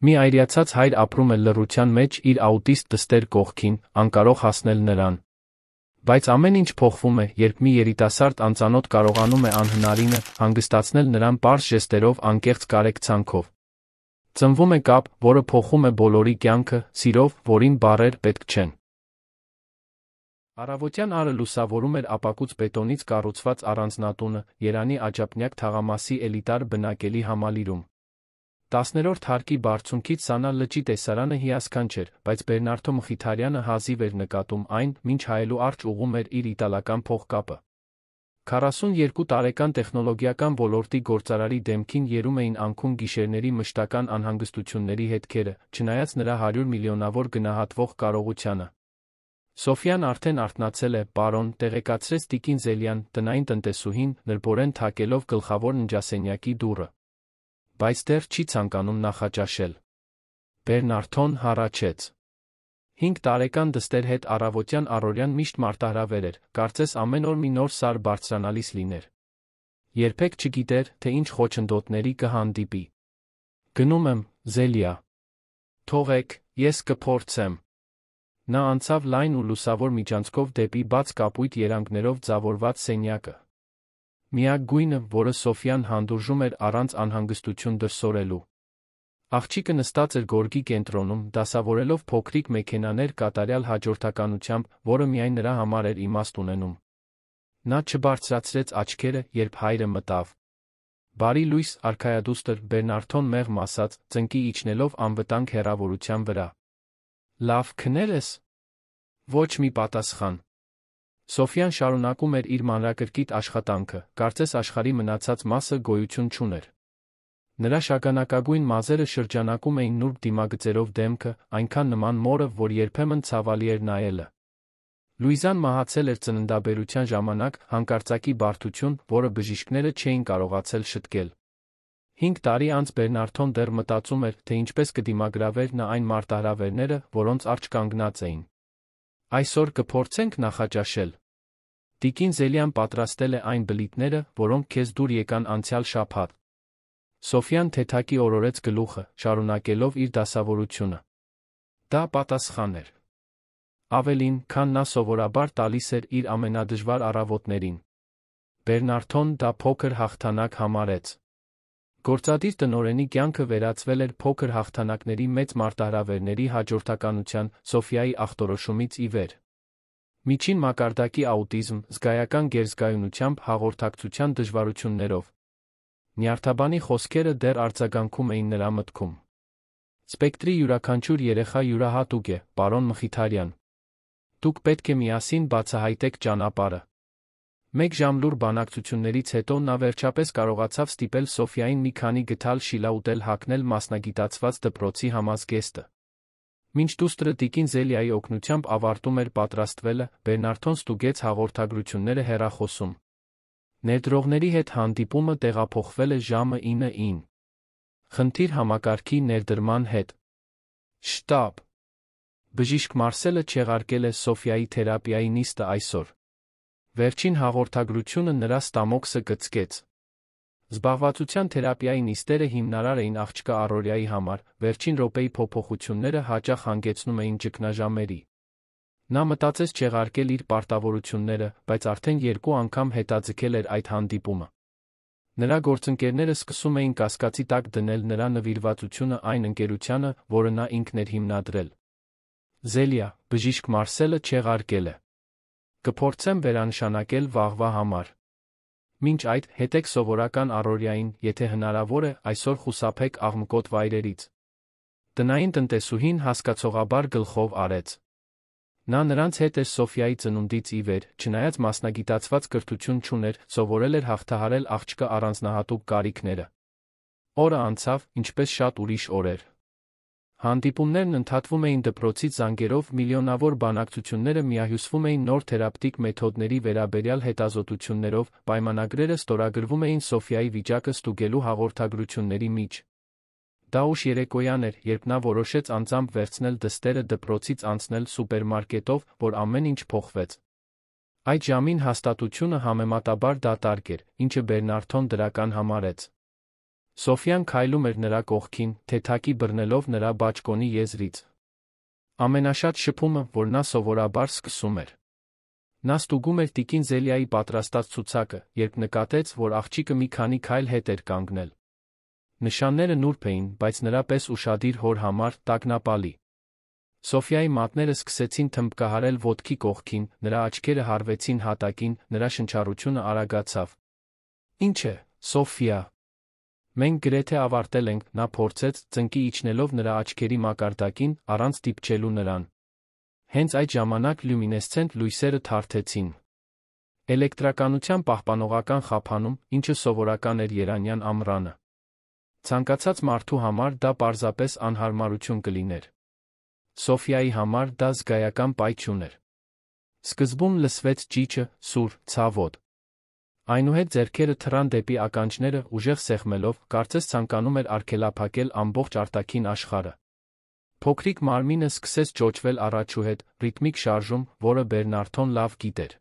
Մի այրացած հայր ապրում է լռության մեջ իր աուտիստ դստեր կողքին, անկարող հասնել նրան։ Բայց ամեն ինչ փոխվում է, երբ մի երիտասարդ անծանոթ կարողանում է անհնարինը, հանգստացնել նրան պարզ ժեստերով, անկեղծ կարեկցանքով։ Ծնվում է կապ, որը փոխում է բոլորի կյանքը, սիրով, որին բառեր պետք չեն։ Առավոտյան արը լուսավորում էր ապակուց բետոնից կառուցված առանձնատունը, Երանի աջափնյակ թաղամասի էլիտար բնակելի համալիրում։ 10-րդ հարկի բարձունքից Սանա լճի տեսարանը հիասքանչ էր, բայց Բերնարդո Մխիթարյանը հազիվ էր նկատում այն, մինչ հայելու արջ ուղղում էր իր իտալական փողկապը։ 42 տարեկան տեխնոլոգիական ոլորտի գործարարի դեմքին երում էին անքուն գիշերների մշտական անհանգստությունների հետքերը, չնայած նրա 100 միլիոնավոր գնահատվող կարողությանը։ Սոֆյան արդեն արթնացել է, պարոն, տեղեկացրեց տիկին Զելյան, տնային տնտեսուհին, նրբորեն թակելով գլխավոր ննջասենյակի դուռը։ Բայց դեռ չի ցանկանում նախաճաշել։ Բերնարդոն հառաչեց։ 5 տարեկան դստեր հետ առավոտյան առօրյան միշտ մարտահրավեր էր, կարծես ամեն օր մի նոր սար բարձրանալիս լիներ։ Երբեք չգիտեր, թե ինչ խոչընդոտների կհանդիպի։ Գնում եմ, Զելիա։ Թողեք, ես կփորձեմ։ Նա անցավ լայն ու լուսավոր միջանցքով դեպի բաց կապույտ երանգներով ձավորված սենյակը։ Միակ գույնը, որը Սոֆյան հանդուրժում էր առանց անհանգստություն դրսևորելու։ Աղջիկը նստած էր գորգի կենտրոնում, դասավորելով փոքրիկ մեքենաներ կատարյալ հաջորդականությամբ, որը միայն նրա համար էր իմաստ ունենում։ Նա չբարձրացրեց աչքերը, երբ հայրը մտավ։ Բարի լույս, արքայադուստր, Բերնարդոն մեղմ ասաց, ծնկի իջնելով անվտանգ հեռավորության վրա։ Լավ քնել ես։ Ոչ մի պատասխան։ Սոֆյան շարունակում էր իր մանրակրկիտ աշխատանքը, կարծես աշխարհի մնացած մասը գոյություն չուներ։ Նրա շագանակագույն մազերը շրջանակում էին նուրբ դիմագծերով դեմքը, այնքան նման մորը, որ երբեմն ցավալի էր նայելը։ Լուիզան մահացել էր ծննդաբերության ժամանակ, հանկարծակի բարդություն, որը բժիշկները չէին կարողացել շտկել։ 5 տարի անց Բերնարդոն դեռ մտածում էր, թե ինչպես կդիմագրավեր նա այն մարտահրավերները, որոնց առջ կանգնած էին։ Այսօր կփորձենք նախաճաշել։ Տիկին Զելյան պատրաստել է այն բլիթները, որոնք քեզ դուր եկան անցյալ շաբաթ։ Սոֆյան թեթակի օրորեց գլուխը, շարունակելով իր դասավորությունը։ Դա պատասխան էր։ Ավելին, քան նա սովորաբար տալիս էր իր ամենադժվար առավոտներին։ Բերնարդոն դա փոքր հաղթանակ համարեց։ Գործադիր տնօրենի կյանքը վերածվել էր փոքր հաղթանակների մեծ մարտահրավերների հաջորդականության, Սոֆիայի ախտորոշումից ի վեր։ Միջին մակարդակի աուտիզմ, զգայական գերզգայունությամբ, հաղորդակցության դժվարություններով։ Նյարդաբանի խոսքերը դեռ արձագանքում էին նրա մտքում։ Սպեկտրի յուրաքանչյուր երեխա յուրահատուկ է, պարոն Մխիթարյան։ Դուք պետք է միասին բացահայտեք ճանապարհը։ 1 ժամ լուռ բանակցություններից հետո նա վերջապես կարողացավ ստիպել Սոֆիային մի քանի գթալ շիլաուտել հագնել մասնագիտացված դպրոցի համազգեստը։ Մինչ դուստրը տիկին Զելիայի օգնությամբ ավարտում էր պատրաստվելը, Բերնարդոն ստուգեց հաղորդագրությունները հեռախոսում։ Ներդրողների հետ հանդիպումը տեղափոխվել է ժամը 9-ին։ Խնդիր համակարգի ներդրման հետ։ Շտաբ։ Բժիշկ Մարսելը չեղարկել է Սոֆիայի թերապիայի նիստը այսօր։ Վերջին հաղորդագրությունը նրա ստամոքսը կծկեց։ Զբաղվածության թերապիայի նիստերը հիմնարար էին աղջկա առօրյայի համար, վերջին րոպեի փոփոխությունները հաճախ հանգեցնում էին ճգնաժամերի։ Նա մտածեց չեղարկել իր պարտավորությունները, բայց արդեն 2 անգամ հետաձգել էր այդ հանդիպումը։ Նրա գործընկերները սկսում էին կասկածի տակ դնել նրա նվիրվածությունը այն ընկերությանը, որը նա ինքն էր հիմնադրել։ Զելիա, բժիշկ Մարսելը չեղարկել է։ Կփորձեմ վերանշանակել վաղվա համար։ Մինչ այդ, հետեք սովորական առօրյային, եթե հնարավոր է, այսօր խուսափեք աղմկոտ վայրերից։ Տնային տնտեսուհին հասկացողաբար գլխով արեց։ Նա նրանց հետ էր Սոֆիայի ծնունդից ի վեր, չնայած մասնագիտացված կրթություն չուներ, սովորել էր հաղթահարել աղջկա առանձնահատուկ կարիքները։ Օրը անցավ, ինչպես շատ ուրիշ օրեր։ Հանդիպումներն ընդհատվում էին դպրոցից զանգերով, միլիոնավոր բանակցությունները միահյուսվում էին նոր թերապևտիկ մեթոդների վերաբերյալ հետազոտություններով, պայմանագրերը ստորագրվում էին Սոֆիայի վիճակը ստուգելու հաղորդագրությունների միջ։ Դա ուշ երեկոյան էր, երբ նա որոշեց անձամբ վերցնել դստերը դպրոցից անցնել սուպերմարկետով, որ ամեն ինչ փոխվեց։ Այդ ժամին հաստատությունը համեմատաբար դատարկ էր, ինչը Բերնարդոն դրական համարեց։ Սոֆյան քայլում էր նրա կողքին, թեթակի բռնելով նրա բաճկոնի եզրից։ Ամենաշատ շփումը, որ նա սովորաբար սկսում էր։ Նա ստուգում էր տիկին Զելիայի պատրաստած ցուցակը, երբ նկատեց, որ աղջիկը մի քանի քայլ հետ էր կանգնել։ Նշանները նուրբ էին, բայց նրա պես ուշադիր հոր համար տագնապալի։ Սոֆյայի մատները սկսեցին թմբկահարել ոտքի կողքին, նրա աչքերը հարվեցին հատակին, նրա շնչառությունը արագացավ։ Ինչ է, Սոֆյա։ Մենք գրեթե ավարտել ենք, նա փորձեց, ծնկի իջնելով նրա աչքերի մակարդակին, առանց դիպչելու նրան։ Հենց այդ ժամանակ լյումինեսցենտ լույսերը թարթեցին։ Էլեկտրականության պահպանողական խափանում, ինչը սովորական էր երանյան ամռանը։ Ցանկացած մարդու համար դա պարզապես անհարմարություն կլիներ։ Սոֆյայի համար դա զգայական պայթյուն էր։ Սկզբում լսվեց ճիչը, սուր, ցավոտ։ Այնուհետ ձեռքերը թռան դեպի ականջները, ուժեղ սեղմելով, կարծես ցանկանում էր արգելափակել ամբողջ արտաքին աշխարհը։ Փոքրիկ մարմինը սկսեց ճոճվել առաջուհետ, ռիթմիկ շարժում, որը Բերնարդոն լավ գիտեր։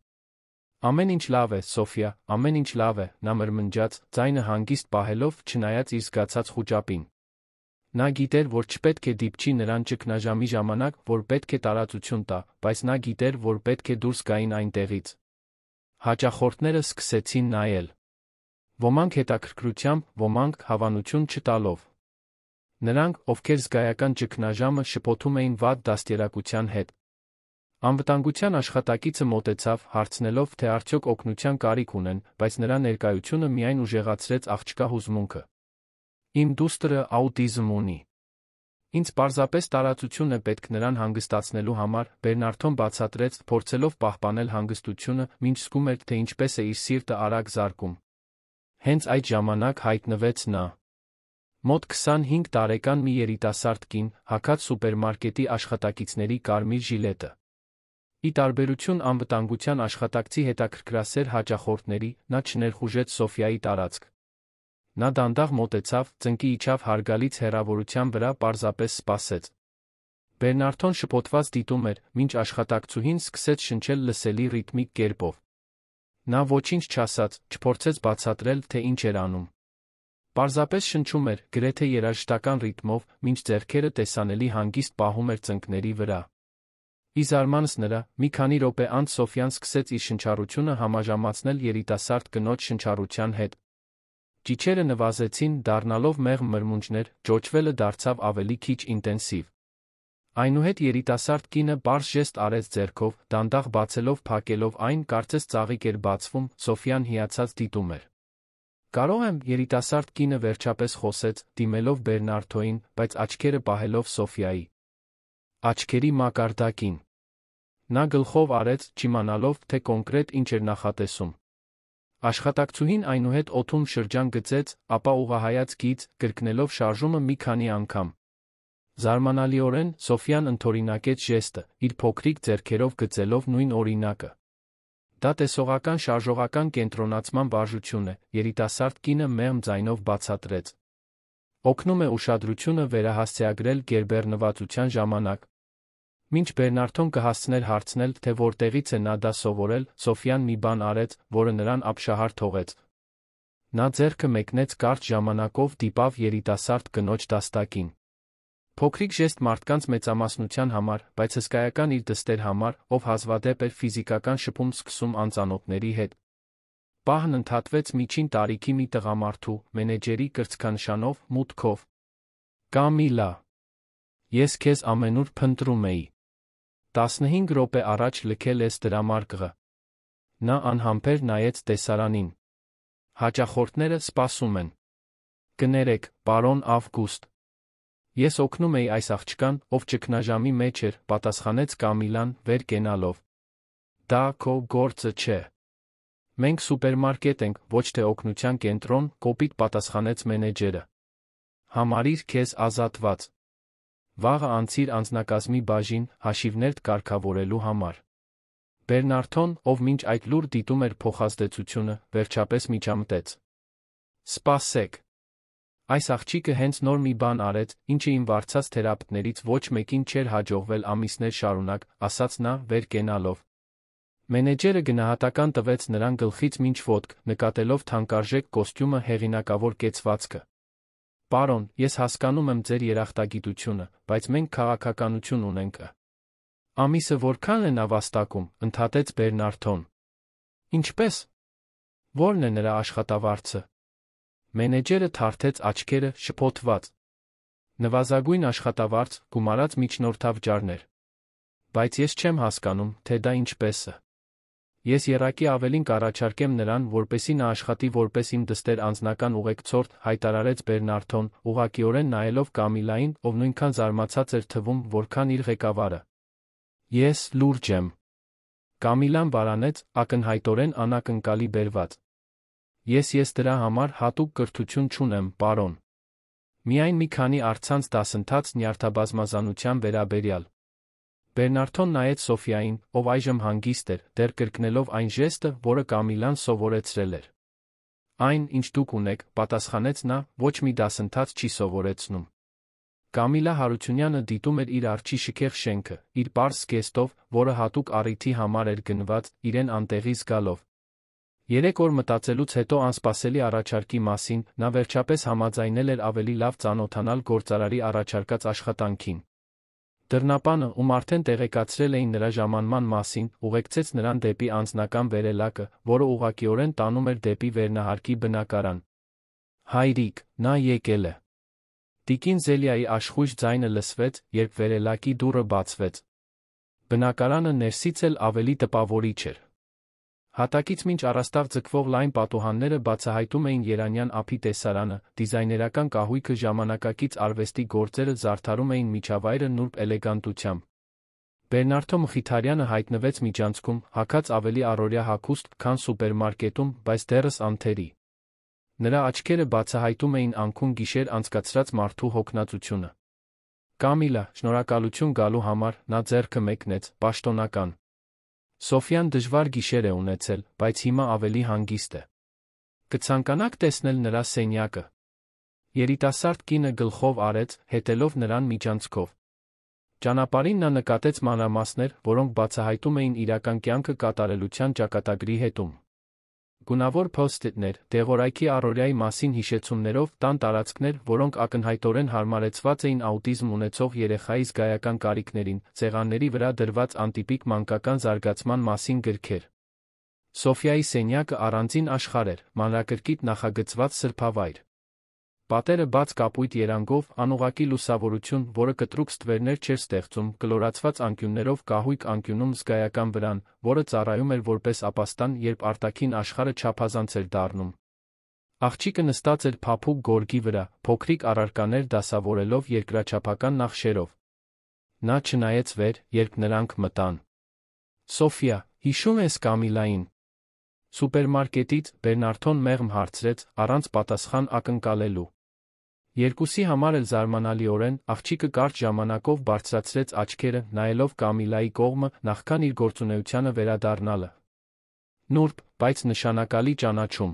Ամեն ինչ լավ է, Սոֆյա, ամեն ինչ լավ է, նա մրմնջաց, ձայնը հանգիստ պահելով, չնայած իր զգացած խուճապին։ Նա գիտեր, որ չպետք է դիպչի նրան ճգնաժամի ժամանակ, որ պետք է տարածություն տա, բայց նա գիտեր, որ պետք է դուրս գային այնտեղից։ Հաճախորդները սկսեցին նայել։ Ոմանք հետաքրքրությամբ, ոմանք հավանություն չտալով։ Նրանք, ովքեր զգայական ճգնաժամը շփոթում էին վատ դաստիարակության հետ։ Անվտանգության աշխատակիցը մոտեցավ, հարցնելով, թե արդյոք օգնության կարիք ունեն, բայց նրա ներկայությունը միայն ուժեղացրեց աղջկա հուզմունքը։ Իմ դուստրը աուտիզմ ունի։ Ինձ պարզապես տարածություն է պետք նրան հանգստացնելու համար, Բերնարդոն բացատրեց, փորձելով պահպանել հանգստությունը, մինչ զգում էր, թե ինչպես է իր սիրտը արագ զարկում։ Հենց այդ ժամանակ հայտնվեց նա։ Մոտ 25 տարեկան մի երիտասարդ կին, հագած սուպերմարկետի աշխատակիցների կարմիր ժիլետը։ Ի տարբերություն անվտանգության աշխատակցի հետաքրքրասեր հաճախորդների, նա չներխուժեց Սոֆյայի տարածք։ Նա դանդաղ մոտեցավ, ծնկի իջավ հարգալից հեռավորության վրա, պարզապես սպասեց։ Բերնարդոն շփոթված դիտում էր, մինչ աշխատակցուհին սկսեց շնչել լսելի ռիթմիկ կերպով։ Նա ոչինչ չասաց, չփորձեց բացատրել, թե ինչ էր անում։ Պարզապես շնչում էր, գրեթե երաժշտական ռիթմով, մինչ ձեռքերը տեսանելի հանգիստ պահում էր ծնկների վրա։ Ի զարմանս նրա, մի քանի րոպե անց Սոֆյան սկսեց իր շնչառությունը համաժամացնել երիտասարդ կնոջ շնչառության հետ։ Ճիչերը նվազեցին, դառնալով մեղմ մրմունջներ, ճոճվելը դարձավ ավելի քիչ ինտենսիվ։ Այնուհետ երիտասարդ կինը պարզ ժեստ արեց ձեռքով, դանդաղ բացելով փակելով այն, կարծես ծաղիկ էր բացվում, Սոֆյան հիացած դիտում էր։ Կարող եմ, երիտասարդ կինը վերջապես խոսեց, դիմելով Բերնարդոին, բայց աչքերը պահելով Սոֆյայի աչքերի մակարդակին։ Նա գլխով արեց, չիմանալով, թե կոնկրետ ինչ էր նախատեսում։ Աշխատակցուհին այնուհետ օդում շրջան գծեց, ապա ուղղահայաց գիծ, կրկնելով շարժումը մի քանի անգամ։ Զարմանալիորեն Սոֆյան ընդօրինակեց ժեստը, իր փոքրիկ ձեռքերով գծելով նույն օրինակը։ Դա տեսողական շարժողական կենտրոնացման վարժություն է, երիտասարդ կինը մեղմ ձայնով բացատրեց։ Օգնում է ուշադրությունը վերահասցեագրել գերբեռնվածության ժամանակ։ Մինչ Բերնարդոն կհասցներ հարցնել, թե որտեղից է նա դա սովորել, Սոֆյան մի բան արեց, որը նրան ապշահար թողեց։ Նա ձեռքը մեկնեց կարճ ժամանակով դիպավ երիտասարդ կնոջ դաստակին։ Փոքրիկ ժեստ մարդկանց մեծամասնության համար, բայց հսկայական իր դստեր համար, ով հազվադեպ էր ֆիզիկական շփում սկսում անծանոթների հետ։ Պահն ընդհատվեց միջին տարիքի մի տղամարդու, մենեջերի կրծքանշանով, մուտքով։ Կամիլա, ես քեզ ամենուր փնտրում էի։ 15 րոպե առաջ լքել ես դրամարկղը։ Նա անհամբեր նայեց տեսարանին։ Հաճախորդները սպասում են։ Կներեք, պարոն Ավգուստ։ Ես օգնում էի այս աղջկան, ով ճգնաժամի մեջ էր, պատասխանեց Կամիլան, վեր կենալով։ Դա քո գործը չէ։ Մենք սուպերմարկետ ենք, ոչ թե օգնության կենտրոն, կոպիտ պատասխանեց մենեջերը։ Համարիր քեզ ազատված։ Վաղը անցիր անձնակազմի բաժին, հաշիվներ կարգավորելու համար։ Բերնարդոն, ով մինչ այդ լուր դիտում էր փոխազդեցությունը, վերջապես միջամտեց։ Սպասեք։ Այս աղջիկը հենց նոր մի բան արեց, ինչը իմ վարձած թերապևտներից ոչ մեկին չէր հաջողվել ամիսներ շարունակ, ասաց նա, վեր կենալով։ Մենեջերը գնահատական տվեց նրան գլխից մինչ ոտք, նկատելով թանկարժեք կոստյումը հեղինակավոր կեցվածքը։ Պարոն, ես հասկանում եմ ձեր երախտագիտությունը, բայց մենք քաղաքականություն ունենք։ Ամիսը որքան է նա վաստակում, ընդհատեց Բերնարդոն։ Ինչպես։ Ո՞րն է նրա աշխատավարձը։ Մենեջերը թարթեց աչքերը, շփոթված։ Նվազագույն աշխատավարձ, գումարած միջնորդավճարներ։ Բայց ես չեմ հասկանում, թե դա ինչպես է։ Ես եռակի ավելին կառաջարկեմ նրան, որպեսզի նա աշխատի որպես իմ դստեր անձնական ուղեկցորդ, հայտարարեց Բերնարդոն, ուղղակիորեն նայելով Կամիլային, ով նույնքան զարմացած էր թվում, որքան իր ղեկավարը։ Ես լուրջ եմ։ Կամիլան վարանեց, ակնհայտորեն անակնկալի բերված։ Ես դրա համար հատուկ կրթություն չունեմ, պարոն։ Միայն մի քանի առցանց դասընթաց նյարդաբազմազանության վերաբերյալ։ Բերնարդոն նայեց Սոֆիային, ով այժմ հանգիստ էր, դեռ կրկնելով այն ժեստը, որը Կամիլան սովորեցրել էր։ Այն, ինչ դուք ունեք, պատասխանեց նա, ոչ մի դասընթաց չի սովորեցնում։ Կամիլա Հարությունյանը դիտում էր իր արջի շքեղ շենքը, իր պարզ զգեստով, որը հատուկ առիթի համար էր գնված, իրեն անտեղի զգալով։ 3 օր մտածելուց հետո անսպասելի առաջարկի մասին, նա վերջապես համաձայնել էր ավելի լավ ծանոթանալ գործարարի առաջարկած աշխատանքին։ Դռնապանը, ում արդեն տեղեկացրել էին նրա ժամանման մասին, ուղեկցեց նրան դեպի անձնական վերելակը, որը ուղղակիորեն տանում էր դեպի վերնահարկի բնակարան։ Հայրիկ, նա եկել է։ Տիկին Զելիայի աշխույժ ձայնը լսվեց, երբ վերելակի դուռը բացվեց։ Բնակարանը ներսից էլ ավելի տպավորիչ էր։ Հատակից մինչ առաստաղ ձգվող լայն պատուհանները բացահայտում էին Երանյան ափի տեսարանը, դիզայներական կահույքը ժամանակակից արվեստի գործերը զարդարում էին միջավայրը նուրբ էլեգանտությամբ։ Բերնարդո Մխիթարյանը հայտնվեց միջանցքում, հագած ավելի առօրյա հագուստ, քան սուպերմարկետում, բայց դեռս անթերի։ Նրա աչքերը բացահայտում էին անքուն գիշեր անցկացրած մարդու հոգնածությունը։ Կամիլա, շնորհակալություն գալու համար, նա ձեռքը մեկնեց, պաշտոնական։ Սոֆյան դժվար գիշեր է ունեցել, բայց հիմա ավելի հանգիստ է։ Կցանկանաք տեսնել նրա սենյակը։ Երիտասարդ կինը գլխով արեց, հետելով նրան միջանցքով։ Ճանապարհին նա նկատեց մանրամասներ, որոնք բացահայտում էին իրական կյանքը կատարելության ճակատագրի հետում։ Գունավոր փոստերներ, դեղորայքի առօրյայի մասին հիշեցումներով, տան տարածքներ, որոնք ակնհայտորեն հարմարեցված էին աուտիզմ ունեցող երեխայի զգայական կարիքներին, սեղանների վրա դրված անտիպիկ մանկական զարգացման մասին գրքեր։ Սոֆիայի սենյակը առանձին աշխարհ էր, մանրակրկիտ նախագծված սրբավայր։ Պատերը բաց կապույտ երանգով, անուղղակի լուսավորություն, որը կտրուկ ստվերներ չէր ստեղծում, կլորացված անկյուններով կահույք անկյունում զգայական վրան, որը ծառայում էր որպես ապաստան, երբ արտաքին աշխարհը չափազանց էր դառնում։ Աղջիկը նստած էր փափուկ գորգի վրա, փոքրիկ առարկաներ դասավորելով երկրաչափական նախշերով։ Նա չնայեց վեր, երբ նրանք մտան։ Սոֆիա, հիշում ես Կամիլային։ Սուպերմարկետից Բերնարդոն մեղմ հարցրեց, առանց պատասխան ակնկալելու։ Երկուսի համար էլ զարմանալիորեն, աղջիկը կարճ ժամանակով բարձրացրեց աչքերը, նայելով Կամիլայի կողմը, նախքան իր գործունեությանը վերադառնալը։ Նուրբ, բայց նշանակալի ճանաչում։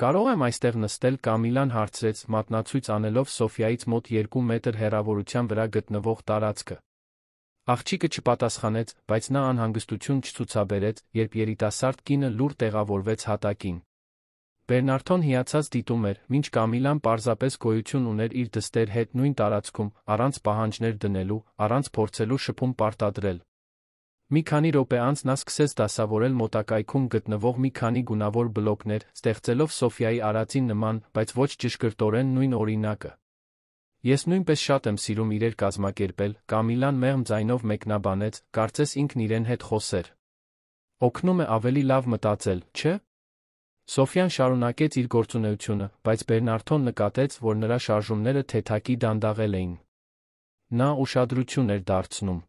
Կարող եմ այստեղ նստել, Կամիլան հարցրեց, մատնացույց անելով Սոֆիայից մոտ 2 մետր հեռավորության վրա գտնվող տարածքը։ Աղջիկը չպատասխանեց, բայց նա անհանգստություն չցուցաբերեց, երբ երիտասարդ կինը լուր տեղավորվեց հատակին։ Բերնարդոն հիացած դիտում էր, մինչ Կամիլան պարզապես գոյություն ուներ իր դստեր հետ նույն տարածքում, առանց պահանջներ դնելու, առանց փորձելու շփում պարտադրել։ Մի քանի րոպե անց նա սկսեց դասավորել մոտակայքում գտնվող մի քանի գունավոր բլոկներ, ստեղծելով Սոֆիայի արածին նման, բայց ոչ ճշգրտորեն նույն օրինակը։ Ես նույնպես շատ եմ սիրում իրեր կազմակերպել, Կամիլան մեղմ ձայնով մեկնաբանեց, կարծես ինքն իրեն հետ խոսեր։ Օգնում է ավելի լավ մտածել, չէ՞։ Սոֆյան շարունակեց իր գործունեությունը, բայց Բերնարդոն նկատեց, որ նրա շարժումները թեթակի դանդաղել էին։ Նա ուշադրություն էր դարձնում։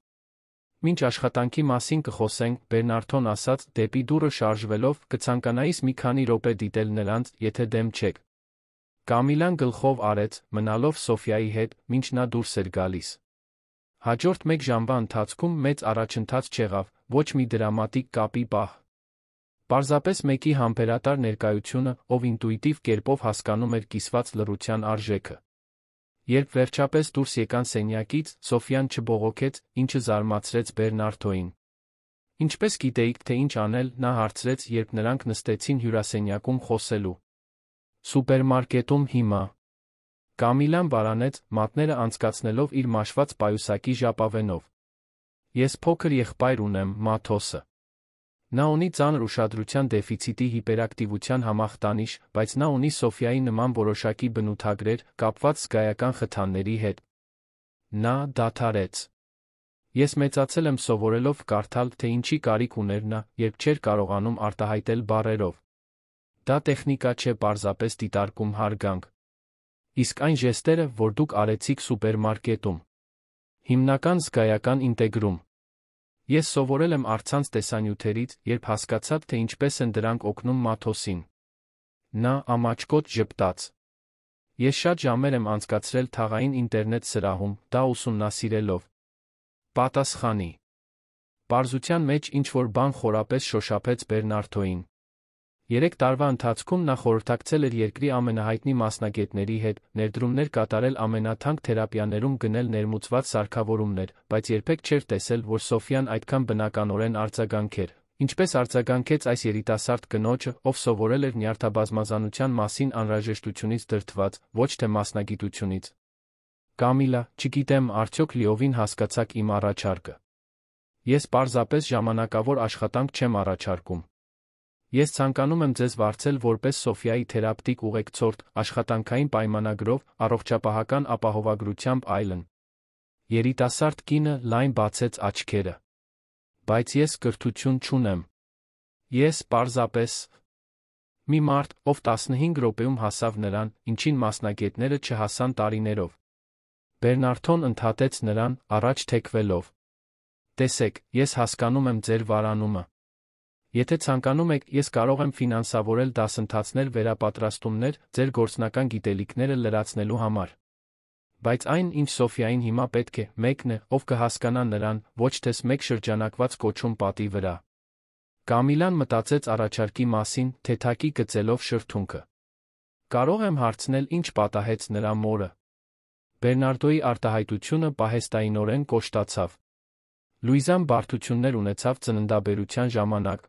Մինչ աշխատանքի մասին կխոսենք, Բերնարդոն ասաց, դեպի դուռը շարժվելով, կցանկանայիս մի քանի րոպե դիտել նրանց, եթե դեմ չեք։ Կամիլան գլխով արեց, մնալով Սոֆիայի հետ, մինչ նա դուրս էր գալիս։ Հաջորդ 1 ժամվա ընթացքում մեծ առաջընթաց չեղավ, ոչ մի դրամատիկ կապի պահ։ Պարզապես մեկի համբերատար ներկայությունը, ով ինտուիտիվ կերպով հասկանում էր կիսված լռության արժեքը։ Երբ վերջապես դուրս եկան սենյակից, Սոֆյան չբողոքեց, ինչը զարմացրեց Բերնարդոին։ Ինչպես գիտեիք, թե ինչ անել, նա հարցրեց, երբ նրանք նստեցին հյուրասենյակում խոսելու։ Սուպերմարկետում հիմա։ Կամիլան վարանեց, մատները անցկացնելով իր մաշված պայուսակի ժապավենով։ Ես փոքր եղբայր ունեմ, Մաթոսը։ Նա ունի ծանր ուշադրության դեֆիցիտի հիպերակտիվության համախտանիշ, բայց նա ունի Սոֆիայի նման որոշակի բնութագրեր, կապված զգայական խթանների հետ։ Նա դադարեց։ Ես մեծացել եմ սովորելով կարդալ, թե ինչի կարիք ուներ նա, երբ չէր կարողանում արտահայտել բառերով։ Դա տեխնիկա չէ պարզապես դիտարկում հարգանք։ Իսկ այն ժեստերը, որ դուք արեցիք սուպերմարկետում։ Հիմնական զգայական ինտեգրում։ Ես սովորել եմ առցանց տեսանյութերից, երբ հասկացա, թե ինչպես են դրանք օգնում Մաթոսին։ Նա ամաչկոտ ժպտաց։ Ես շատ ժամեր եմ անցկացրել թաղային ինտերնետ սրահում, դա ուսումնասիրելով։ Պատասխանի։ Պարզության մեջ ինչ-որ բան խորապես շոշափեց Բերնարդոյին։ 3 տարվա ընթացքում նա խորհրդակցել էր երկրի ամենահայտնի մասնագետների հետ, ներդրումներ կատարել ամենաթանկ թերապիաներում գնել ներմուծված սարքավորումներ, բայց երբեք չէր տեսել, որ Սոֆիան այդքան բնականորեն արձագանքեր, ինչպես արձագանքեց այս երիտասարդ կնոջը, ով սովորել էր նյարդաբազմազանության մասին անհրաժեշտությունից դրդված, ոչ թե մասնագիտությունից։ Կամիլա, չգիտեմ, արդյոք լիովին հասկացաք իմ առաջարկը։ Ես պարզապես ժամանակավոր աշխատանք չեմ առաջարկում։ Ես ցանկանում եմ ձեզ վարձել որպես Սոֆիայի թերապևտիկ ուղեկցորդ, աշխատանքային պայմանագրով, առողջապահական ապահովագրությամբ այլն։ Երիտասարդ կինը լայն բացեց աչքերը։ Բայց ես կրթություն չունեմ։ Ես պարզապես մի մարդ, ով 15 րոպեում հասավ նրան, ինչին մասնագետները չհասան տարիներով։ Բերնարդոն ընդհատեց նրան, առաջ թեքվելով։ Տեսեք, ես հասկանում եմ ձեր վարանումը։ Եթե ցանկանում եք, ես կարող եմ ֆինանսավորել դասընթացներ վերապատրաստումներ, ձեր գործնական գիտելիքները լրացնելու համար։ Բայց այն, ինչ Սոֆիային հիմա պետք է, մեկն է, ով կհասկանա նրան, ոչ թե մեկ շրջանակված կոչում պատի վրա։ Կամիլան մտածեց առաջարկի մասին, թեթակի գծելով շրթունքը։ Կարող եմ հարցնել, ինչ պատահեց նրա մորը։ Բերնարդոյի արտահայտությունը պահեստայինորեն կոշտացավ։ Լուիզան բարդություններ ունեցավ ծննդաբերության ժամանակ։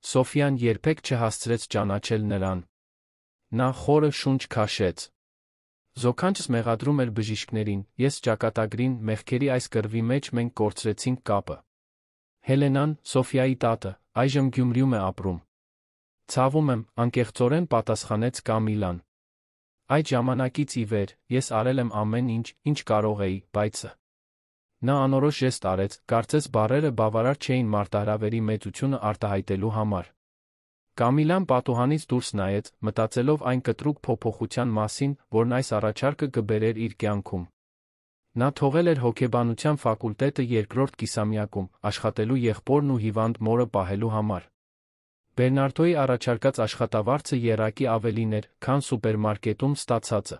Սոֆիան երբեք չհասցրեց ճանաչել նրան։ Նա խորը շունչ քաշեց։ Զոքանչս մեղադրում էր բժիշկներին, ես ճակատագրին, մեղքերի այս կռվի մեջ մենք կորցրեցինք կապը։ Հելենան, Սոֆիայի տատը, այժմ Գյումրիում է ապրում։ Ցավում եմ, անկեղծորեն պատասխանեց Կամիլան։ Այդ ժամանակից ի վեր, ես արել եմ ամեն ինչ, ինչ կարող էի, բայց… Նա անորոշ ժեստ արեց, կարծես բառերը բավարար չէին մարտահրավերի մեծությունը արտահայտելու համար։ Կամիլան պատուհանից դուրս նայեց, մտածելով այն կտրուկ փոփոխության մասին, որն այս առաջարկը կբերեր իր կյանքում։ Նա թողել էր հոգեբանության ֆակուլտետը երկրորդ կիսամյակում, աշխատելու եղբորն ու հիվանդ մորը պահելու համար։ Բերնարդոյի առաջարկած աշխատավարձը եռակի ավելին էր, քան սուպերմարկետում ստացածը։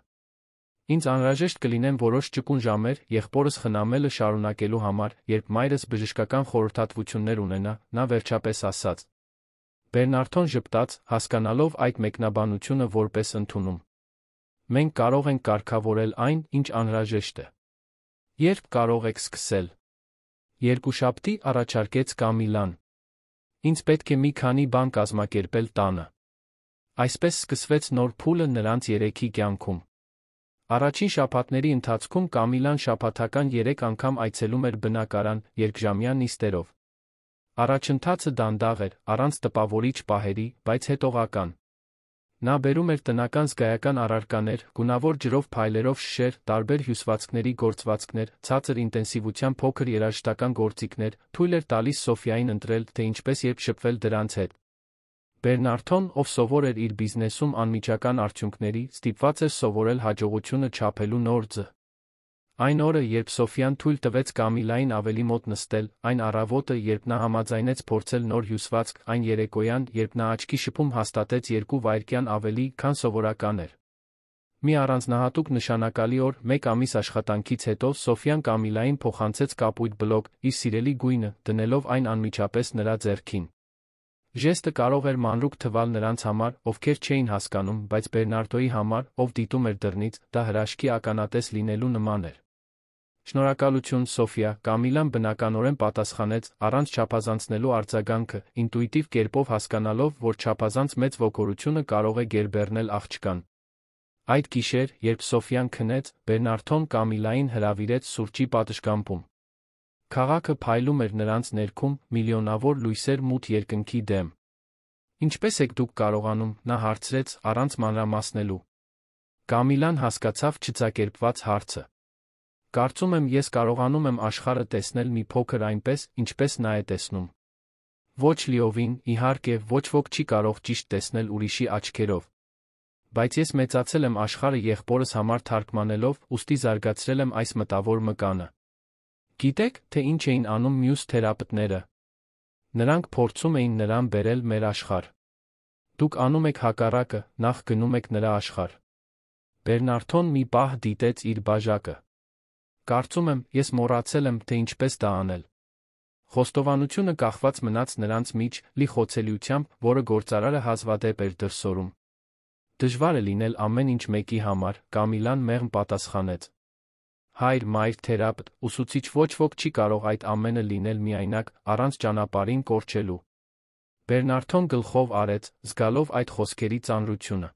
Ինձ անհրաժեշտ կլինեն որոշ ճկուն ժամեր եղբորս խնամելը շարունակելու համար, երբ մայրս բժշկական խորհրդատվություններ ունենա, նա վերջապես ասաց։ Բերնարդոն ժպտաց, հասկանալով այդ մեկնաբանությունը որպես ընդունում։ Մենք կարող ենք կարգավորել այն, ինչ անհրաժեշտ է։ Երբ կարող եք սկսել։ Երկուշաբթի առաջարկեց Կամիլան։ Ինձ պետք է մի քանի բան կազմակերպել տանը։ Այսպես սկսվեց նոր փուլը նրանց երեքի կյանքում։ Առաջին շաբաթների ընթացքում Կամիլան շաբաթական 3 անգամ այցելում էր բնակարան, երկժամյա նիստերով։ Առաջընթացը դանդաղ էր, առանց տպավորիչ պահերի, բայց հետողական։ Նա բերում էր տնական զգայական առարկաներ, գունավոր ջրով փայլերով շշեր, տարբեր հյուսվածքների գործվածքներ, ցածր ինտենսիվության փոքր երաժշտական գործիքներ, թույլ էր տալիս Սոֆիային ընտրել, թե ինչպես երբ շփվել դրանց հետ։ Բերնարդոն, ով սովոր էր իր բիզնեսում անմիջական արդյունքների, ստիպված էր սովորել հաջողությունը չափելու նոր ձ. Այն օրը, երբ Սոֆիան թույլ տվեց Կամիլային ավելի մոտ նստել, այն առավոտը, երբ նա համաձայնեց փորձել նոր հյուսվածք, այն երեկոյան, երբ նա աչքի շփում հաստատեց 2 վայրկյան ավելի, քան սովորական էր։ Մի առանձնահատուկ նշանակալի օր, 1 ամիս աշխատանքից հետո Սոֆիան Կամիլային փոխանցեց կապույտ բլոկ, իր սիրելի գույնը, դնելով այն անմիջապես նրա ձեռքին։ Ժեստը կարող էր մանրուք թվալ նրանց համար, ովքեր չէին հասկանում, բայց Բերնարդոյի համար, ով դիտում էր դռնից, դա հրաշքի ականատես լինելու նման էր։ Շնորհակալություն, Սոֆիա, Կամիլան բնականորեն պատասխանեց, առանց չափազանցնելու արձագանքը, ինտուիտիվ կերպով հասկանալով, որ չափազանց մեծ ոգորությունը կարող է գերբեռնել աղջկան։ Այդ գիշեր, երբ Սոֆյան քնեց, Բերնարդոն Կամիլային հրավիրեց սուրճի պատշգամբում։ Քաղաքը փայլում էր նրանց ներքում, միլիոնավոր լույսեր մութ երկնքի դեմ։ «Ինչպե՞ս եք դուք կարողանում», նա հարցրեց, առանց մանրամասնելու։ Կամիլան հասկացավ չծակերպված հարցը։ «Կարծում եմ, ես կարողանում եմ աշխարհը տեսնել մի փոքր այնպես, ինչպես նա է տեսնում։ Ոչ լիովին, իհարկե, ոչ ոք չի կարող ճիշտ տեսնել ուրիշի աչքերով։ Բայց ես մեծացել եմ աշխարհը եղբորս համար թարգմանելով, ուստի զարգացրել եմ այս մտավոր մկանը։ Գիտեք, թե ինչ էին անում մյուս թերապևտները։ Նրանք փորձում էին նրան բերել մեր աշխարհ։ Դուք անում եք հակառակը, նախ գնում եք նրա աշխարհ»։ Բերնարդոն մի պահ դիտեց իր բաժակը։ «Կարծում եմ, ես մոռացել եմ, թե ինչպես դա անել»։ Խոստովանությունը կախված մնաց նրանց միջ, լի խոցելիությամբ, որը գործարարը հազվադեպ էր դրսևորում։ «Դժվար է լինել ամեն ինչ մեկի համար», Կամիլան մեղմ պատասխանեց։ «Հայր, մայր, թերապետ, ուսուցիչ, ոչ ոք չի կարող այդ ամենը լինել միայնակ, առանց ճանապարհին կորչելու»։ Բերնարդոն գլխով արեց, զգալով այդ խոսքերի ծանրությունը։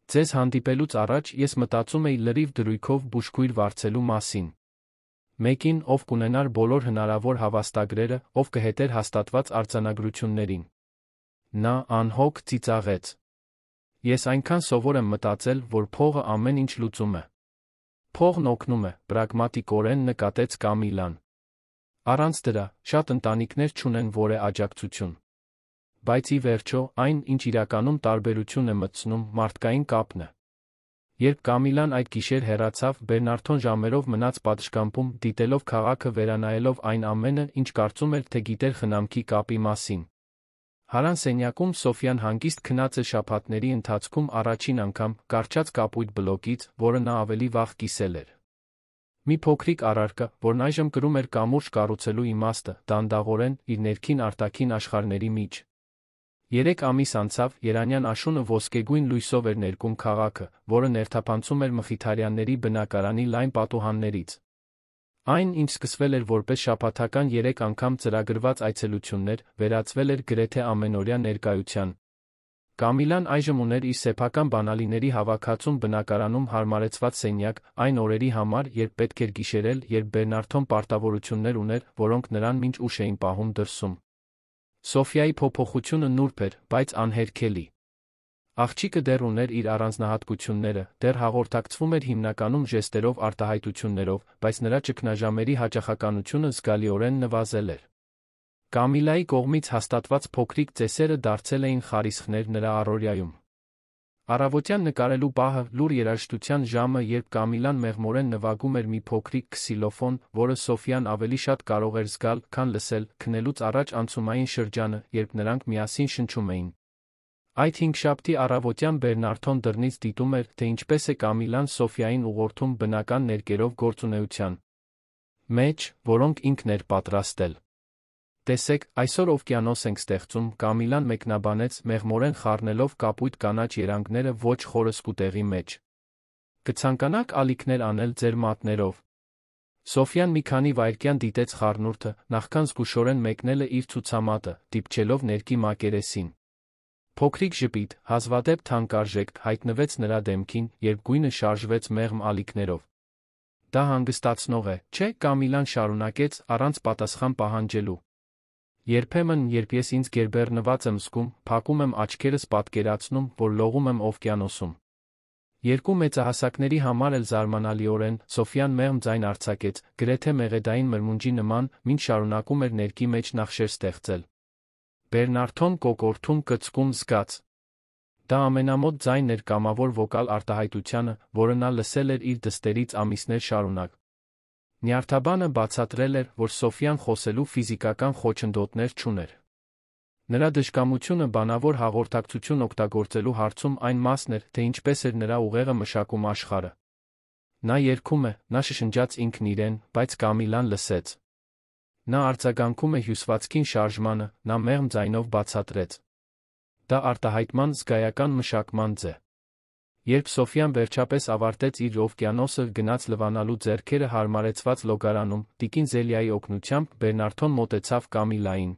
«Ձեզ հանդիպելուց առաջ ես մտածում էի լրիվ դրույքով բուժքույր վարձելու մասին։ Մեկին, ով կունենար բոլոր հնարավոր հավաստագրերը, ով կհետեր հաստատված արձանագրություններին»։ Նա անհոգ ծիծաղեց։ «Ես այնքան սովոր եմ մտածել, որ փողը ամեն ինչ լուծում է»։ «Փողն օգնում է», պրագմատիկորեն նկատեց Կամիլան։ «Առանց դրա, շատ ընտանիքներ չունեն որևէ աջակցություն։ Բայց ի վերջո, այն, ինչ իրականում տարբերություն է մտցնում, մարդկային կապն է»։ Երբ Կամիլան այդ գիշեր հեռացավ, Բերնարդոն ժամերով մնաց պատշգամբում, դիտելով քաղաքը, վերանայելով այն ամենը, ինչ կարծում էր, թե գիտեր խնամքի կապի մասին։ Հարան սենյակում Սոֆյան հանգիստ քնած էր շաբաթների ընթացքում առաջին անգամ, կարճած կապույտ բլոկից, որը նա ավելի վաղ կիսել էր։ Մի փոքրիկ առարկա, որն այժմ կրում էր կամուրջ կառուցելու իմաստը, դանդաղորեն, իր ներքին-արտաքին աշխարհների միջ։ 3 ամիս անցավ, երանյան աշունը ոսկեգույն լույսով էր ներկում քաղաքը, որը ներթափանցում էր Մխիթարյանների բնակարանի լայն պատուհաններից։ Այն, ինչ սկսվել էր որպես շաբաթական 3 անգամ ծրագրված այցելություններ, վերածվել էր գրեթե ամենօրյա ներկայության։ Կամիլան այժմ ուներ իր սեփական բանալիների հավաքածուն բնակարանում հարմարեցված սենյակ, այն օրերի համար, երբ պետք էր գիշերել, երբ Բերնարդոն պարտավորություններ ուներ, որոնք նրան մինչ ուշ էին պահում դրսում։ Սոֆյայի փոփոխությունը նուրբ էր, բայց անհերքելի։ Աղջիկը դեռ ուներ իր առանձնահատկությունները, դեռ հաղորդակցվում էր հիմնականում ժեստերով արտահայտություններով, բայց նրա ճգնաժամերի հաճախականությունը զգալիորեն նվազել էր։ Կամիլայի կողմից հաստատված փոքրիկ ծեսերը դարձել էին խարիսխներ նրա առօրյայում։ Առավոտյան նկարելու պահը, լուր երաժշտության ժամը, երբ Կամիլան մեղմորեն նվագում էր մի փոքրիկ քսիլոֆոն, որը Սոֆյան ավելի շատ կարող էր զգալ, քան լսել, քնելուց առաջ անցումային շրջանը, երբ նրանք միասին շնչում էին։ Այդ հինգշաբթի առավոտյան Բերնարդոն դռնից դիտում էր, թե ինչպես է Կամիլան Սոֆյային ուղղորդում բնական ներկերով գործունեության մեջ, որոնք ինքն էր պատրաստել։ «Տեսեք, այսօր օվկիանոս ենք ստեղծում», Կամիլան մեկնաբանեց, մեղմորեն խառնելով կապույտ կանաչ երանգները ոչ խորը սկուտեղի մեջ։ «Կցանկանաք ալիքներ անել ձեր մատներով»։ Սոֆյան մի քանի վայրկյան դիտեց խառնուրդը, նախքան զգուշորեն մեկնելը իր ցուցամատը, դիպչելով ներկի մակերեսին։ Փոքրիկ ժպիտ, հազվադեպ թանկարժեք, հայտնվեց նրա դեմքին, երբ գույնը շարժվեց մեղմ ալիքներով։ «Դա հանգստացնող է, չէ՞», Կամիլան շարունակեց, առանց պատասխան պահանջելու։ «Երբեմն, երբ ես ինձ գերբեռնված եմ զգում, փակում եմ աչքերս, պատկերացնում, որ լողում եմ օվկիանոսում»։ 2 մեծահասակների համար էլ զարմանալիորեն, Սոֆյան մեղմ ձայն արձակեց, գրեթե մեղեդային մրմունջի նման, մինչ շարունակում էր ներկի մեջ նախշեր ստեղծել։ Բերնարդոն կոկորդում կծկում զգաց։ Դա ամենամոտ ձայնն էր կամավոր վոկալ արտահայտությանը, որը նա լսել էր իր դստերից ամիսներ շարունակ։ Նյարդաբանը բացատրել էր, որ Սոֆյան խոսելու ֆիզիկական խոչընդոտներ չուներ։ Նրա դժկամությունը բանավոր հաղորդակցություն օգտագործելու հարցում այն մասն էր, թե ինչպես էր նրա ուղեղը մշակում աշխարհը։ Նա երգում է, նա շշնջաց ինքն իրեն, բայց Կամիլան լսեց։ Նա արձագանքում է հյուսվածքին շարժմանը, նա մեղմ ձայնով բացատրեց։ Դա արտահայտման զգայական մշակման ձե։ Երբ Սոֆյան վերջապես ավարտեց իր օվկիանոսը գնաց լվանալու ձեռքերը հարմարեցված լոգարանում, տիկին Զելիայի օգնությամբ Բերնարդոն մոտեցավ Կամիլային։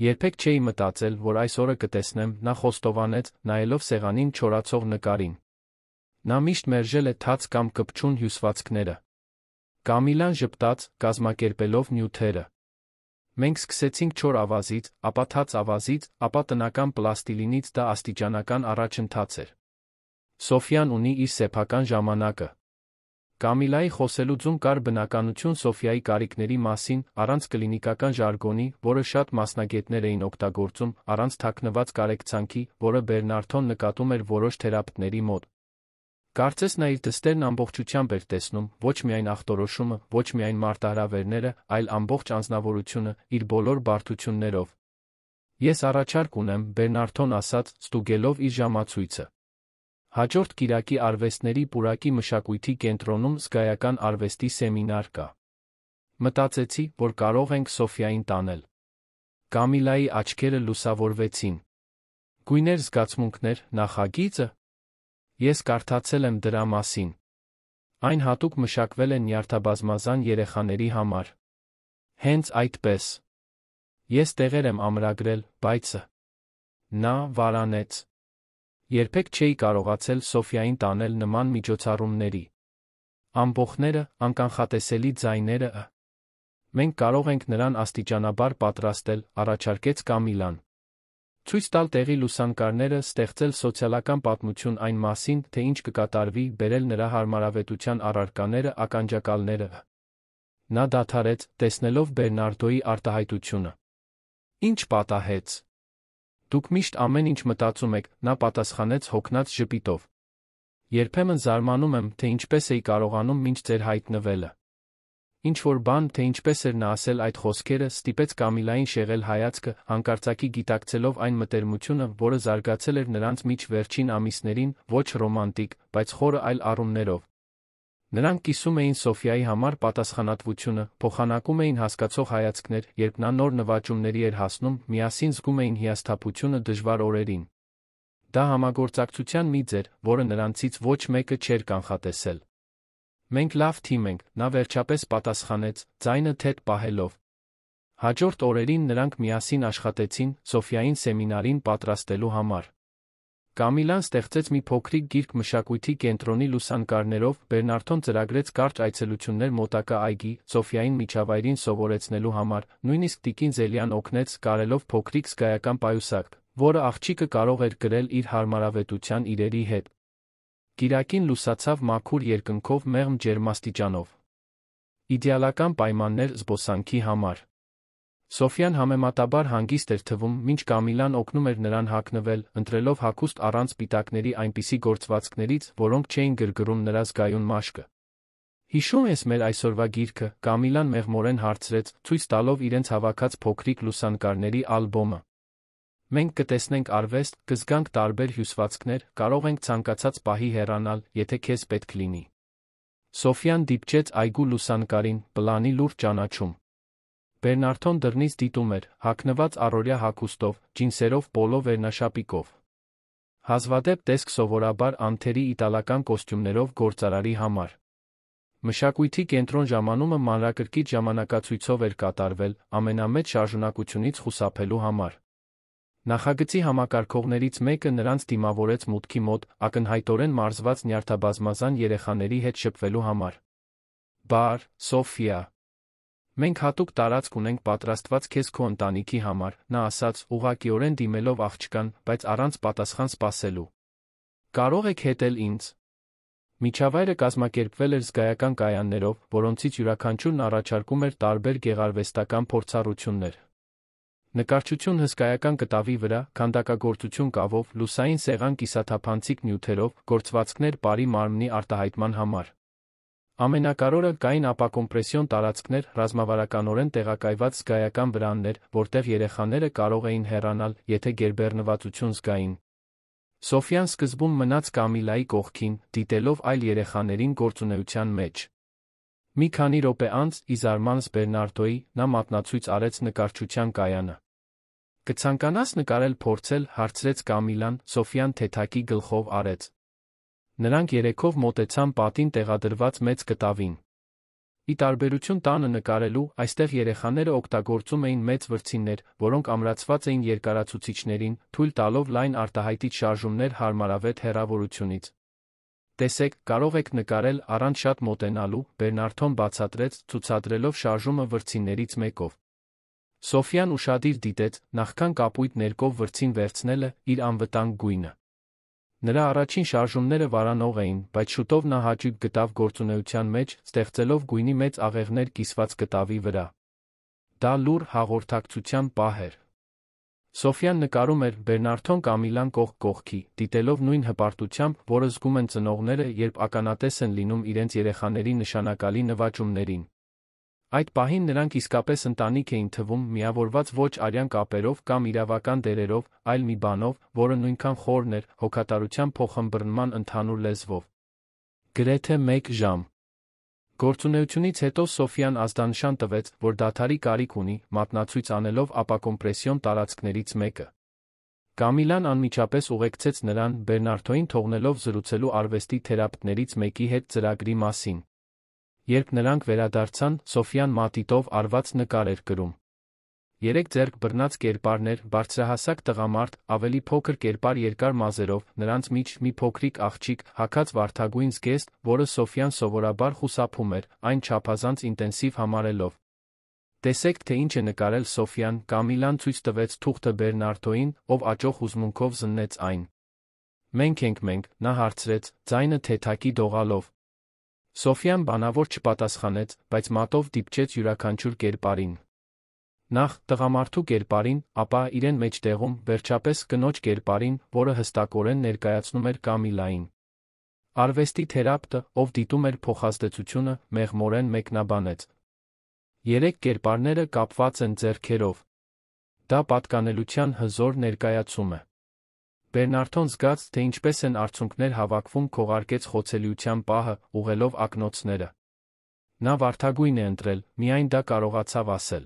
«Երբեք չէի մտածել, որ այս օրը կտեսնեմ», նա խոստովանեց, նայելով սեղանին չորացող նկարին։ Նա միշտ մերժել է թաց կամ կպչուն հյուսվածքները։ Կամիլան ժպտաց, կազմակերպելով նյութերը։ Մենք սկսեցինք չոր ավազից, ապա թաց ավազից, ապա տնական պլաստիլինից, դա աստիճանական առաջընթաց էր։ Սոֆյան ունի իր սեփական ժամանակը։ Կամիլայի խոսելու ձուն կար բնականություն Սոֆյայի կարիքների մասին, առանց կլինիկական ժարգոնի, որը շատ մասնագետներ էին օգտագործում, առանց թաքնված կարեկցանքի, որը Բերնարդոն նկատում էր որոշ թերապևտների մոտ։ Կարծես նա իր դստերն ամբողջությամբ էր տեսնում, ոչ միայն ախտորոշումը, ոչ միայն մարտահրավերները, այլ ամբողջ անձնավորությունը, իր բոլոր բարդություններով։ Ես առաջարկ ունեմ, Բերնարդոն ասաց, ստուգելով իր ժամացույցը։ Հաջորդ կիրակի արվեստների պուրակի մշակույթի կենտրոնում զգայական արվեստի սեմինար կա։ Մտածեցի, որ կարող ենք Սոֆյային տանել։ Կամիլայի աչքերը լուսավորվեցին։ Գույներ, զգացմունքներ, նախագիծը։ Ես կարդացել եմ դրա մասին։ Այն հատուկ մշակվել է նյարդաբազմազան երեխաների համար։ Հենց այդպես։ Ես տեղեր եմ ամրագրել, բայց… Նա վարանեց։ Երբեք չէի կարողացել Սոֆյային տանել նման միջոցառումների։ Ամբոխները, անկանխատեսելի ձայները… Մենք կարող ենք նրան աստիճանաբար պատրաստել, առաջարկեց Կամիլան։ Ցույց տալ տեղի լուսանկարները, ստեղծել սոցիալական պատմություն այն մասին, թե ինչ կկատարվի, բերել նրա հարմարավետության առարկաները, ականջակալները… Նա դադարեց, տեսնելով Բերնարդոյի արտահայտությունը։ Ինչ պատահեց։ Դուք միշտ ամեն ինչ մտածում եք, նա պատասխանեց հոգնած ժպիտով։ Երբեմն զարմանում եմ, թե ինչպես էի կարողանում մինչ ձեր հայտնվելը։ Ինչ-որ բան, թե ինչպես էր նա ասել այդ խոսքերը, ստիպեց Կամիլային շեղել հայացքը, հանկարծակի գիտակցելով այն մտերմությունը, որը զարգացել էր նրանց միջ վերջին ամիսներին, ոչ ռոմանտիկ, բայց խորը այլ առումներով։ Նրանք կիսում էին Սոֆյայի համար պատասխանատվությունը, փոխանակում էին հասկացող հայացքներ, երբ նա նոր նվաճումների էր հասնում, միասին զգում էին հիասթափությունը դժվար օրերին։ Դա համագործակցության միծ էր, որը նրանցից ոչ մեկը չէր կանխատեսել։ Մենք լավ թիմ ենք, նա վերջապես պատասխանեց, ձայնը թեթ պահելով։ Հաջորդ օրերին նրանք միասին աշխատեցին Սոֆյային սեմինարին պատրաստելու համար։ Կամիլան ստեղծեց մի փոքրիկ գիրք մշակույթի կենտրոնի լուսանկարներով, Բերնարդոն ծրագրեց կարճ այցելություններ մոտակա այգի, Սոֆյային միջավայրին սովորեցնելու համար, նույնիսկ տիկին Զելյան օգնեց, կարելով փոքրիկ զգայական պայուսակ, որը աղջիկը կարող էր կրել իր հարմարավետության իրերի հետ։ Կիրակին լուսացավ մաքուր երկնքով, մեղմ ջերմաստիճանով։ Իդեալական պայմաններ զբոսանքի համար։ Սոֆյան համեմատաբար հանգիստ էր թվում, մինչ Կամիլան օգնում էր նրան հագնվել, ընտրելով հագուստ առանց պիտակների այնպիսի գործվածքներից, որոնք չէին գրգռում նրա զգայուն մաշկը։ Հիշո՞ւմ ես մեր այսօրվա գիրքը, Կամիլան մեղմորեն հարցրեց, ցույց տալով իրենց հավաքած փոքրիկ լուսանկարների ալբոմը։ Մենք կտեսնենք արվեստ, կզգանք տարբեր հյուսվածքներ, կարող ենք ցանկացած պահի հեռանալ, եթե քեզ պետք լինի։ Սոֆյան դիպչեց այգու լուսանկարին, պլանի լուրջ ճանաչում։ Բերնարդոն դռնից դիտում էր, հագնված առօրյա հագուստով, ջինսերով, պոլո վերնաշապիկով։ Հազվադեպ տեսք սովորաբար անթերի իտալական կոստյումներով գործարարի համար։ Մշակույթի կենտրոն ժամանումը մանրակրկիտ ժամանակացույցով էր կատարվել, ամենամեծ շարժունակությունից խուսափելու համար։ Նախագծի համակարգողներից մեկը նրանց դիմավորեց մուտքի մոտ, ակնհայտորեն մարզված նյարդաբազմազան երեխաների հետ շփվելու համար։ Բար, Սոֆյա։ Մենք հատուկ տարածք ունենք պատրաստված քեզ քո ընտանիքի համար, նա ասաց, ուղղակիորեն դիմելով աղջկան, բայց առանց պատասխան սպասելու։ Կարող եք հետել ինձ։ Միջավայրը կազմակերպվել էր զգայական կայաններով, որոնցից յուրաքանչյուրն առաջարկում էր տարբեր գեղարվեստական փորձառություններ։ Նկարչություն հսկայական կտավի վրա, քանդակագործություն կավով, լուսային սեղան կիսաթափանցիկ նյութերով, գործվածքներ բարի մարմնի արտահայտման համար։ Ամենակարևորը կային ապակոմպրեսիոն տարածքներ, ռազմավարականորեն տեղակայված զգայական վրաններ, որտեղ երեխաները կարող էին հեռանալ, եթե գերբեռնվածություն զգային։ Սոֆյան սկզբում մնաց Կամիլայի կողքին, դիտելով այլ երեխաներին գործունեության մեջ։ Մի քանի րոպե անց, ի զարմանս Բերնարդոյի, նա մատնացույց արեց նկարչության կայանը։ Կցանկանաս նկարել փորձել, հարցրեց Կամիլան, Սոֆյան թեթակի գլխով արեց։ Նրանք երեքով մոտեցան պատին տեղադրված մեծ կտավին։ Ի տարբերություն տանը նկարելու, այստեղ երեխաները օգտագործում էին մեծ վրձիններ, որոնք ամրացված էին երկարացուցիչներին, թույլ տալով լայն արտահայտիչ շարժումներ հարմարավետ հեռավորությունից։ Տեսեք, կարող եք նկարել առանց շատ մոտենալու, Բերնարդոն բացատրեց, ցուցադրելով շարժումը վրձիններից մեկով։ Սոֆյան ուշադիր դիտեց, նախքան կապույտ ներկով վրձին վերցնելը, իր անվտանգ գույնը։ Նրա առաջին շարժումները վարանող էին, բայց շուտով նա հաճույք գտավ գործունեության մեջ, ստեղծելով գույնի մեծ աղեղներ կիսված կտավի վրա։ Դա լուր հաղորդակցության պահ էր։ Սոֆյան նկարում էր Բերնարդոն Կամիլան կողք կողքի, դիտելով նույն հպարտությամբ, որը զգում են ծնողները, երբ ականատես են լինում իրենց երեխաների նշանակալի նվաճումներին։ Այդ պահին նրանք իսկապես ընտանիք էին թվում, միավորված ոչ արյան կապերով կամ իրավական դերերով, այլ մի բանով, որը նույնքան խորն էր, հոգատարության փոխըմբռնման ընդհանուր լեզվով։ Գրեթե 1 ժամ։ Գործունեությունից հետո Սոֆյան ազդանշան տվեց, որ դադարի կարիք ունի, մատնացույց անելով ապակոմպրեսիոն տարածքներից մեկը։ Կամիլան անմիջապես ուղեկցեց նրան, Բերնարդոին թողնելով զրուցելու արվեստի թերապևտներից մեկի հետ ծրագրի մասին։ Երբ նրանք վերադարձան, Սոֆյան մատիտով արված նկար էր կրում։ 3 ձեռք բռնած կերպարներ, բարձրահասակ տղամարդ, ավելի փոքր կերպար երկար մազերով, նրանց մեջ մի փոքրիկ աղջիկ, հագած վարդագույն զգեստ, որը Սոֆյան սովորաբար խուսափում էր, այն չափազանց ինտենսիվ համարելով։ Տեսեք, թե ինչ է նկարել Սոֆյան, Կամիլան ցույց տվեց թուղթը Բերնարդոին, ով աճող հուզմունքով զննեց այն։ Մենք, նա հարցրեց, ձայնը թեթակի դողալով։ Սոֆյան բանավոր չպատասխանեց, բայց մատով դիպչեց յուրաքանչյուր կերպարին։ Նախ տղամարդու կերպարին, ապա իրեն մեջտեղում, վերջապես կնոջ կերպարին, որը հստակորեն ներկայացնում էր Կամիլային։ Արվեստի թերապևտը, ով դիտում էր փոխազդեցությունը, մեղմորեն մեկնաբանեց. 3 կերպարները կապված են ձեռքերով։ Դա պատկանելության հզոր ներկայացում է։ Բերնարդոն զգաց, թե ինչպես են արցունքներ հավաքվում, քողարկեց խոցելիության պահը, ուղղելով ակնոցները։ Նա վարդագույն է ընտրել, միայն դա կարողացավ ասել։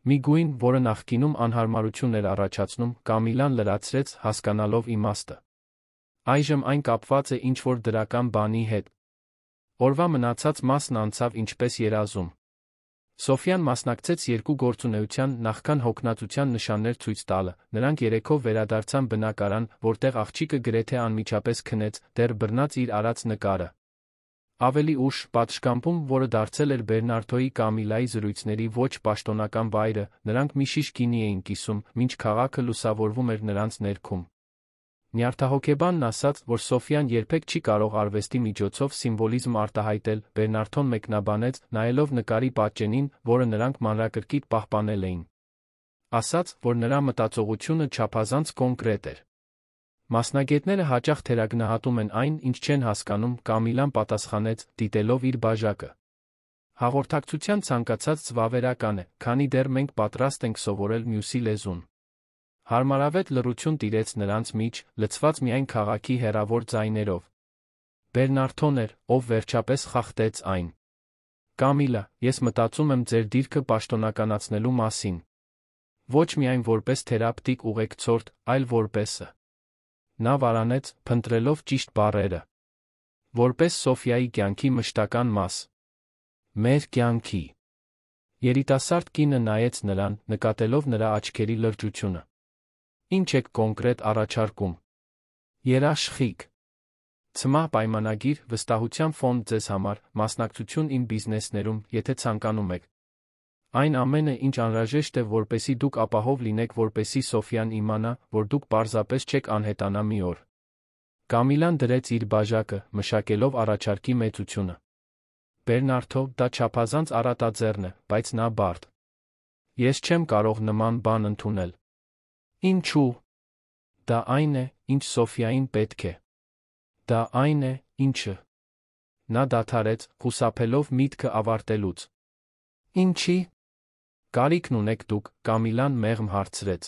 Մի գույն, որը նախկինում անհարմարություն էր առաջացնում, Կամիլան լրացրեց, հասկանալով իմաստը։ Այժմ այն կապված է ինչ-որ դրական բանի հետ։ Օրվա մնացած մասն անցավ ինչպես երազում։ Սոֆյան մասնակցեց 2 գործունեության, նախքան հոգնածության նշաններ ցույց տալը, նրանք երեքով վերադարձան բնակարան, որտեղ աղջիկը գրեթե անմիջապես քնեց, դեռ բռնած իր արած նկարը։ Ավելի ուշ, պատշգամբում, որը դարձել էր Բերնարդոյի Կամիլայի զրույցների ոչ պաշտոնական վայրը, նրանք մի շիշ գինի էին կիսում, մինչ քաղաքը լուսավորվում էր նրանց ներքում։ Նյարդահոգեբանն ասաց, որ Սոֆյան երբեք չի կարող արվեստի միջոցով սիմվոլիզմ արտահայտել, Բերնարդոն մեկնաբանեց, նայելով նկարի պատճենին, որը նրանք մանրակրկիտ պահպանել էին։ Ասաց, որ նրա մտածողությունը չափազանց կոնկրետ էր։ Մասնագետները հաճախ թերագնահատում են այն, ինչ չեն հասկանում, Կամիլան պատասխանեց, դիտելով իր բաժակը։ Հաղորդակցության ցանկացած վավերական է, քանի դեռ մենք պատրաստ ենք սովորել մյուսի լեզուն։ Հարմարավետ լռություն տիրեց նրանց միջ, լցված միայն քաղաքի հեռավոր ձայներով։ Բերնարդոն էր, ով վերջապես խախտեց այն։ Կամիլա, ես մտածում եմ ձեր դիրքը պաշտոնականացնելու մասին։ Ոչ միայն որպես թերապևտիկ ուղեկցորդ, այլ որպեսը։ Նա վարանեց, փնտրելով ճիշտ բառերը։ Որպես Սոֆյայի կյանքի մշտական մաս։ Մեր կյանքի։ Երիտասարդ կինը նայեց նրան, նկատելով նրա աչքերի լրջությունը։ Ինչ եք կոնկրետ առաջարկում։ Երաշխիք։ Ցմահ պայմանագիր, վստահության ֆոնդ ձեզ համար, մասնակցություն իմ բիզնեսներում, եթե ցանկանում եք։ Այն ամենը, ինչ անհրաժեշտ է, որպեսզի դուք ապահով լինեք, որպեսզի Սոֆյան իմանա, որ դուք պարզապես չեք անհետանա մի օր։ Կամիլան դրեց իր բաժակը, մշակելով առաջարկի մեծությունը։ Բերնարդո, դա չափազանց առատաձեռն է, բայց նա բարդ։ Ես չեմ կարող նման բան ընդունել։ Ինչու՞։ Դա այն է, ինչ Սոֆյային պետք է։ Դա այն է, ինչը։ Նա դադարեց, խուսափելով միտքը ավարտելուց։ Ինչի՞։ Կարիքն ունեք դուք, Կամիլան մեղմ հարցրեց։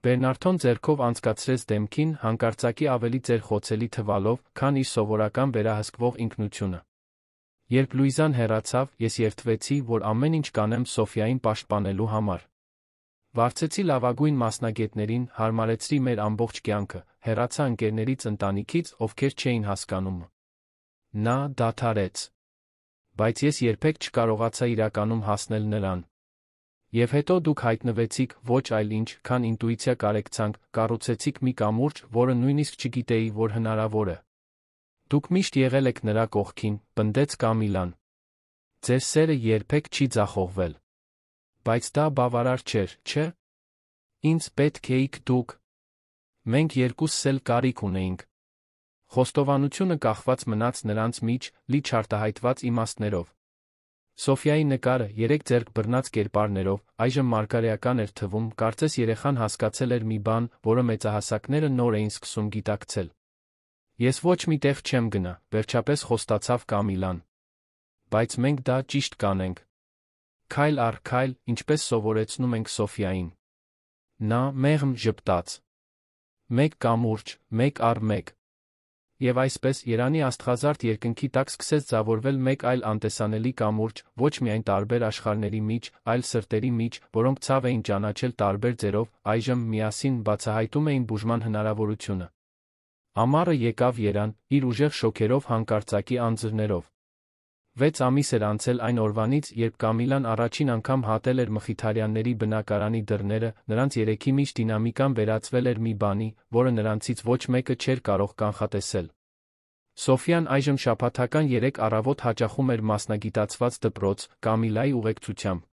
Բերնարդոն ձեռքով անցկացրեց դեմքին, հանկարծակի ավելի ծերխոցելի թվալով, քան իր սովորական վերահսկվող ինքնությունը։ Երբ Լուիզան հեռացավ, ես երդվեցի, որ ամեն ինչ կանեմ Սոֆյային պաշտպանելու համար։ Վարձեցի լավագույն մասնագետներին, հարմարեցրի մեր ամբողջ կյանքը, հեռացա ընկերներից, ընտանիքից, ովքեր չէին հասկանում։ Նա դադարեց։ Բայց ես երբեք չկարողացա իրականում հասնել նրան։ Եվ հետո դուք հայտնվեցիք, ոչ այլ ինչ, քան ինտուիցիա կարեկցանք, կառուցեցիք մի կամուրջ, որը նույնիսկ չգիտեի, որ հնարավոր է։ Դուք միշտ եղել եք նրա կողքին, պնդեց Կամիլան։ Ձեր սերը երբեք չի ձախողվել։ Բայց դա բավարար չէր, չէ՞։ Ինձ պետք էիք դուք։ Մենք երկուսս էլ կարիք ունեինք։ Խոստովանությունը կախված մնաց նրանց միջ, լի չարտահայտված իմաստներով։ Սոֆիայի նկարը, երեք ձեռք բռնած կերպարներով, այժմ մարգարեական էր թվում, կարծես երեխան հասկացել էր մի բան, որը մեծահասակները նոր էին սկսում գիտակցել։ Ես ոչ մի տեղ չեմ գնա, վերջապես խոստացավ Կամիլան։ Բայց մենք դա ճիշտ կանենք։ Քայլ առ քայլ, ինչպես սովորեցնում ենք Սոֆիային։ Նա մեղմ ժպտաց։ Մեկ կամուրջ, մեկ առ մեկ։ Եվ այսպես Երանի աստղազարդ երկնքի տակ սկսեց ձավորվել մեկ այլ անտեսանելի կամուրջ, ոչ միայն տարբեր աշխարհների միջ, այլ սրտերի միջ, որոնք ցավ էին ճանաչել տարբեր ձերով, այժմ միասին բացահայտում էին բուժման հնարավորությունը։ Ամառը եկավ Երան, իր ուժեղ շոքերով հանկարծակի անձրներով։ 6 ամիս էր անցել այն օրվանից, երբ Կամիլան առաջին անգամ հատել էր Մխիթարյանների բնակարանի դռները, նրանց երեքի միջ դինամիկան վերածվել էր մի բանի, որը նրանցից ոչ մեկը չէր կարող կանխատեսել։ Սոֆիան այժմ շաբաթական 3 առավոտ հաճախում էր մասնագիտացված դպրոց, Կամիլայի ուղեկցությամբ։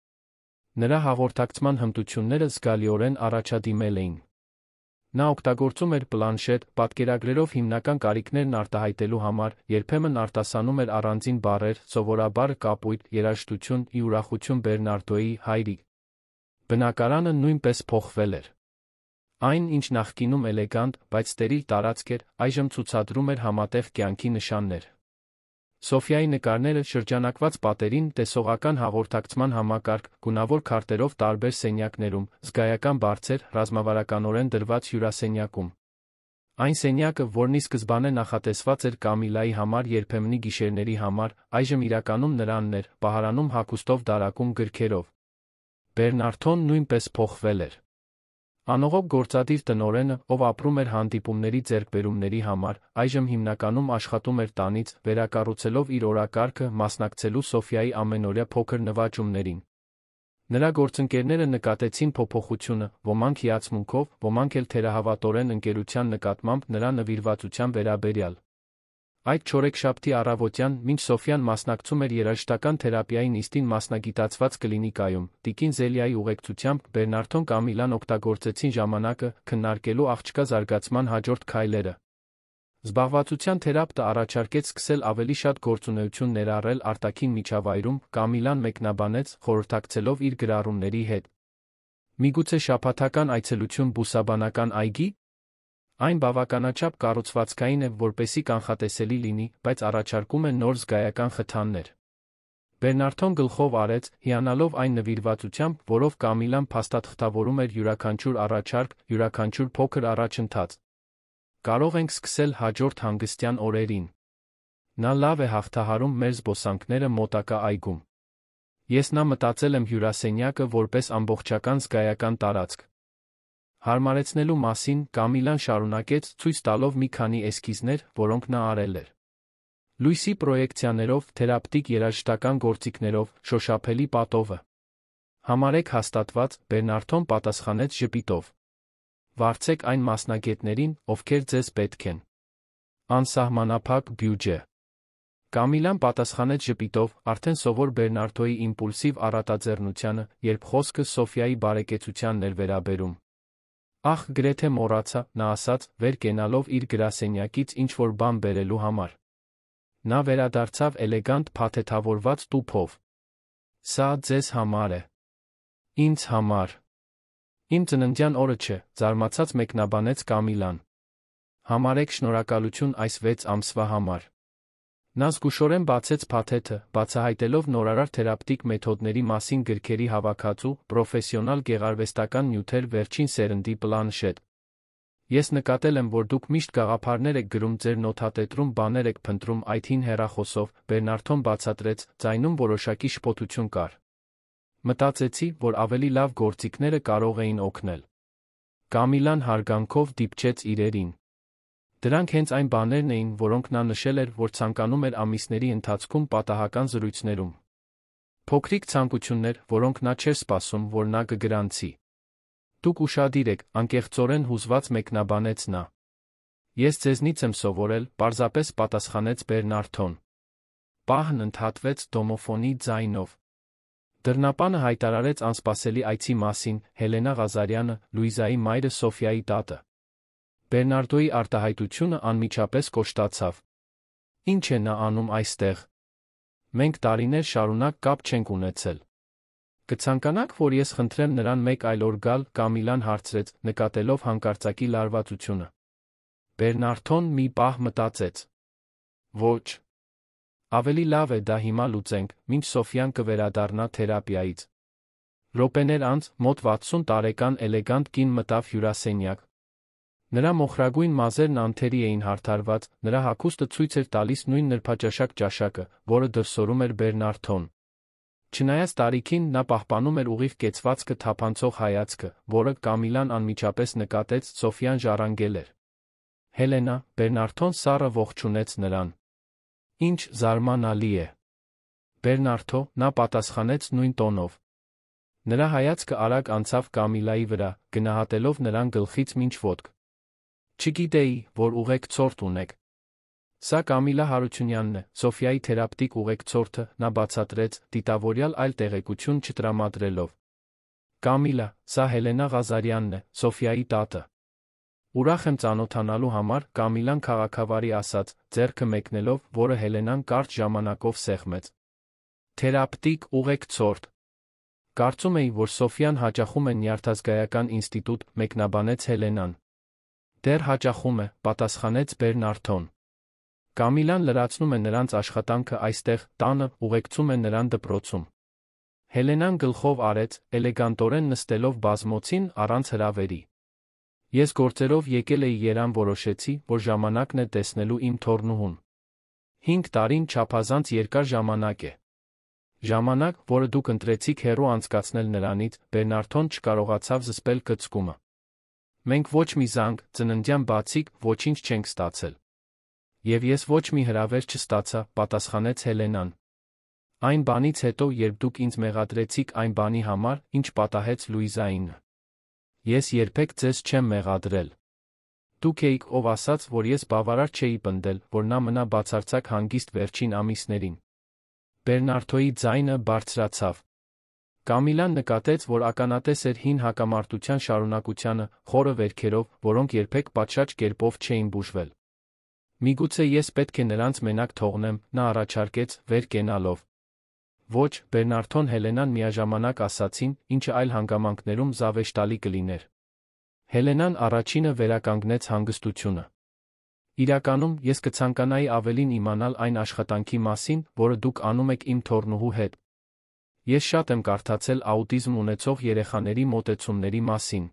Նրա հաղորդակցման հմտությունները զգալիորեն առաջադիմել էին։ Նա օգտագործում էր պլանշետ, պատկերագրերով հիմնական կարիքներն արտահայտելու համար, երբեմն արտասանում էր առանձին բառեր, սովորաբար կապույտ, երաժշտություն, ի ուրախություն Բերնարդոյի հայրիկ։ Բնակարանը նույնպես փոխվել էր։ Այն, ինչ նախկինում էլեգանտ, բայց ստերիլ տարածք էր, այժմ ցուցադրում էր համատեղ կյանքի նշաններ։ Սոֆիայի նկարները շրջանակված պատերին, տեսողական հաղորդակցման համակարգ, գունավոր քարտերով տարբեր սենյակներում, զգայական բարձր, ռազմավարականորեն դրված հյուրասենյակում։ Այն սենյակը, որն ի սկզբանե նախատեսված էր Կամիլայի համար երբեմնի գիշերների համար, այժմ իրականում նրանն էր, պահարանում հագուստով դարակում գրքերով։ Բերնարդոն նույնպես փոխվել էր։ Անողոք գործադիր տնօրենը, ով ապրում էր հանդիպումների ձեռքբերումների համար, այժմ հիմնականում աշխատում էր տանից, վերակառուցելով իր օրակարգը, մասնակցելու Սոֆիայի ամենօրյա փոքր նվաճումներին։ Նրա գործընկերները նկատեցին փոփոխությունը, ոմանք հիացմունքով, ոմանք էլ թերահավատորեն ընկերության նկատմամբ նրա նվիրվածության վերաբերյալ։ Այդ չորեքշաբթի առավոտյան, մինչ Սոֆիան մասնակցում էր երաժշտական թերապիայի նիստին մասնագիտացված կլինիկայում, տիկին Զելիայի ուղեկցությամբ, Բերնարդոն Կամիլան օգտագործեցին ժամանակը, քննարկելու աղջկա զարգացման հաջորդ քայլերը։ Զբաղվածության թերապտը առաջարկեց սկսել ավելի շատ գործունեություն ներառել արտաքին միջավայրում, Կամիլան մեկնաբանեց, խորհրդակցելով իր գրառումների հետ։ Միգուցե շաբաթական այցելություն բուսաբանական այգի։ Այն բավականաչափ կառուցվածքային է, որպեսզի կանխատեսելի լինի, բայց առաջարկում է նոր զգայական խթաններ։ Բերնարդոն գլխով արեց, հիանալով այն նվիրվածությամբ, որով Կամիլան փաստաթղթավորում էր յուրաքանչյուր առաջարկ, յուրաքանչյուր փոքր առաջընթաց։ Կարող ենք սկսել հաջորդ հանգստյան օրերին։ Նա լավ է հաղթահարում մեր զբոսանքները մոտակա այգում։ Ես նա մտածել եմ հյուրասենյակը որպես ամբողջական զգայական տարածք։ Հարմարեցնելու մասին Կամիլան շարունակեց, ցույց տալով մի քանի էսքիզներ, որոնք նա արել էր։ Լույսի պրոյեկցիաներով, թերապտիկ երաժշտական գործիքներով, շոշափելի պատովը։ Համարեք հաստատված, Բերնարդոն պատասխանեց ժպիտով։ Վարձեք այն մասնագետներին, ովքեր ձեզ պետք են։ Անսահմանափակ բյուջե։ Կամիլան պատասխանեց ժպիտով, արդեն սովոր Բերնարդոյի իմպուլսիվ առատաձեռնությանը, երբ խոսքը Սոֆիայի բարեկեցությանն էր վերաբերում։ Ախ, գրեթե մոռացա, նա ասաց, վեր կենալով իր գրասենյակից ինչ-որ բան բերելու համար։ Նա վերադարձավ էլեգանտ փաթեթավորված տուփով։ Սա ձեզ համար է։ Ինձ համար։ Իմ ծննդյան օրը չէ, զարմացած մեկնաբանեց Կամիլան։ Համարեք շնորհակալություն այս 6 ամսվա համար։ Նա զգուշորեն բացեց փաթեթը, բացահայտելով նորարար թերապտիկ մեթոդների մասին գրքերի հավաքածու, պրոֆեսիոնալ գեղարվեստական նյութեր վերջին սերնդի պլանշետ։ Ես նկատել եմ, որ դուք միշտ գաղափարներ եք գրում ձեր նոթատետրում, բաներ եք փնտրում այդ հին հեռախոսով, Բերնարդոն բացատրեց, ձայնում որոշակի շփոթություն կար։ Մտածեցի, որ ավելի լավ գործիքները կարող էին օգնել։ Կամիլան հարգանքով դիպչեց իրերին։ Դրանք հենց այն բաներն էին, որոնք նա նշել էր, որ ցանկանում էր ամիսների ընթացքում պատահական զրույցներում։ Փոքրիկ ցանկություններ, որոնք նա չէր սպասում, որ նա կգրանցի։ Դուք ուշադիր եք, անկեղծորեն հուզված մեկնաբանեց նա։ Ես ձեզնից եմ սովորել, պարզապես պատասխանեց Բերնարդոն։ Պահն ընդհատվեց դոմոֆոնի ձայնով։ Դռնապանը հայտարարեց անսպասելի այցի մասին Հելենա Ղազարյանը, Լուիզայի մայրը Սոֆիայի տատը։ Բերնարդոյի արտահայտությունը անմիջապես կոշտացավ։ Ինչ է նա անում այստեղ։ Մենք տարիներ շարունակ կապ չենք ունեցել։ Կցանկանաք, որ ես խնդրեմ նրան մեկ այլ օր գալ, Կամիլան հարցրեց, նկատելով հանկարծակի լարվածությունը։ Բերնարդոն մի պահ մտածեց։ Ոչ։ Ավելի լավ է դա հիմա լուծենք, մինչ Սոֆիան կվերադառնա թերապիայից։ Րոպեներ անց մոտ 60 տարեկան էլեգանտ կին մտավ հյուրասենյակ։ Նրա մոխրագույն մազերն անթերի էին հարդարված, նրա հագուստը ցույց էր տալիս նույն նրբաճաշակ ճաշակը, որը դրսորում էր Բերնարդոն։ Չնայած տարիքին, նա պահպանում էր ուղիղ կեցվածքը թափանցող հայացքը, որը Կամիլան անմիջապես նկատեց, Սոֆիան ժառանգել էր։ Հելենա, Բերնարդոն սառը ողջունեց նրան։ Ինչ զարմանալի է։ Բերնարդո, նա պատասխանեց նույն տոնով։ Նրա հայացքը արագ անցավ Կամիլայի վրա, գնահատելով նրան գլխից մինչ ոտք։ Չգիտեի, որ ուղեկցորդ ունեք։ Սա Կամիլա Հարությունյանն է, Սոֆիայի թերապտիկ ուղեկցորդը, նա բացատրեց, դիտավորյալ այլ տեղեկություն չտրամադրելով։ Կամիլա, սա Հելենա Ղազարյանն է, Սոֆիայի տատը։ Ուրախ եմ ծանոթանալու համար, Կամիլան քաղաքավարի ասաց, ձեռքը մեկնելով, որը Հելենան կարճ ժամանակով սեղմեց։ Թերապտիկ ուղեկցորդ։ Կարծում էի, որ Սոֆիան հաճախում է նյարդազգայական ինստիտուտ, մեկնաբանեց Հելենան։ Դեռ հաճախում է, պատասխանեց Բերնարդոն։ Կամիլան լրացնում է նրանց աշխատանքը այստեղ, տանը, ուղեկցում է նրան դպրոցում։ Հելենան գլխով արեց, էլեգանտորեն նստելով բազմոցին, առանց հրավերի։ Ես գործերով եկել էի Երևան, որոշեցի, որ ժամանակն է տեսնելու իմ թոռնուհուն։ 5 տարին չափազանց երկար ժամանակ է։ Ժամանակ, որը դուք ընտրեցիք հեռու անցկացնել նրանից, Բերնարդոն չկարողացավ զսպել կծկումը։ Մենք ոչ մի զանգ, ծննդյան բացիկ, ոչինչ չենք ստացել։ Եվ ես ոչ մի հրավեր չստացա, պատասխանեց Հելենան։ Այն բանից հետո, երբ դուք ինձ մեղադրեցիք այն բանի համար, ինչ պատահեց Լուիզային։ Ես երբեք ձեզ չեմ մեղադրել։ Դուք էիք, ով ասաց, որ ես բավարար չէի պնդել, որ նա մնա բացարձակ հանգիստ վերջին ամիսներին։ Բերնարդոյի ձայնը բարձրացավ։ Կամիլան նկատեց, որ ականատես էր հին հակամարտության շարունակությանը, խորը վերքերով, որոնք երբեք պատշաճ կերպով չէին բուժվել։ Միգուցե ես պետք է նրանց մենակ թողնեմ, նա առաջարկեց, վեր կենալով։ Ոչ, Բերնարդոն Հելենան միաժամանակ ասացին, ինչը այլ հանգամանքներում զավեշտալի կլիներ։ Հելենան առաջինը վերականգնեց հանգստությունը։ Իրականում, ես կցանկանայի ավելին իմանալ այն աշխատանքի մասին, որը դուք անում եք իմ թոռնուհու հետ։ Ես շատ եմ կարդացել աուտիզմ ունեցող երեխաների մոտեցումների մասին։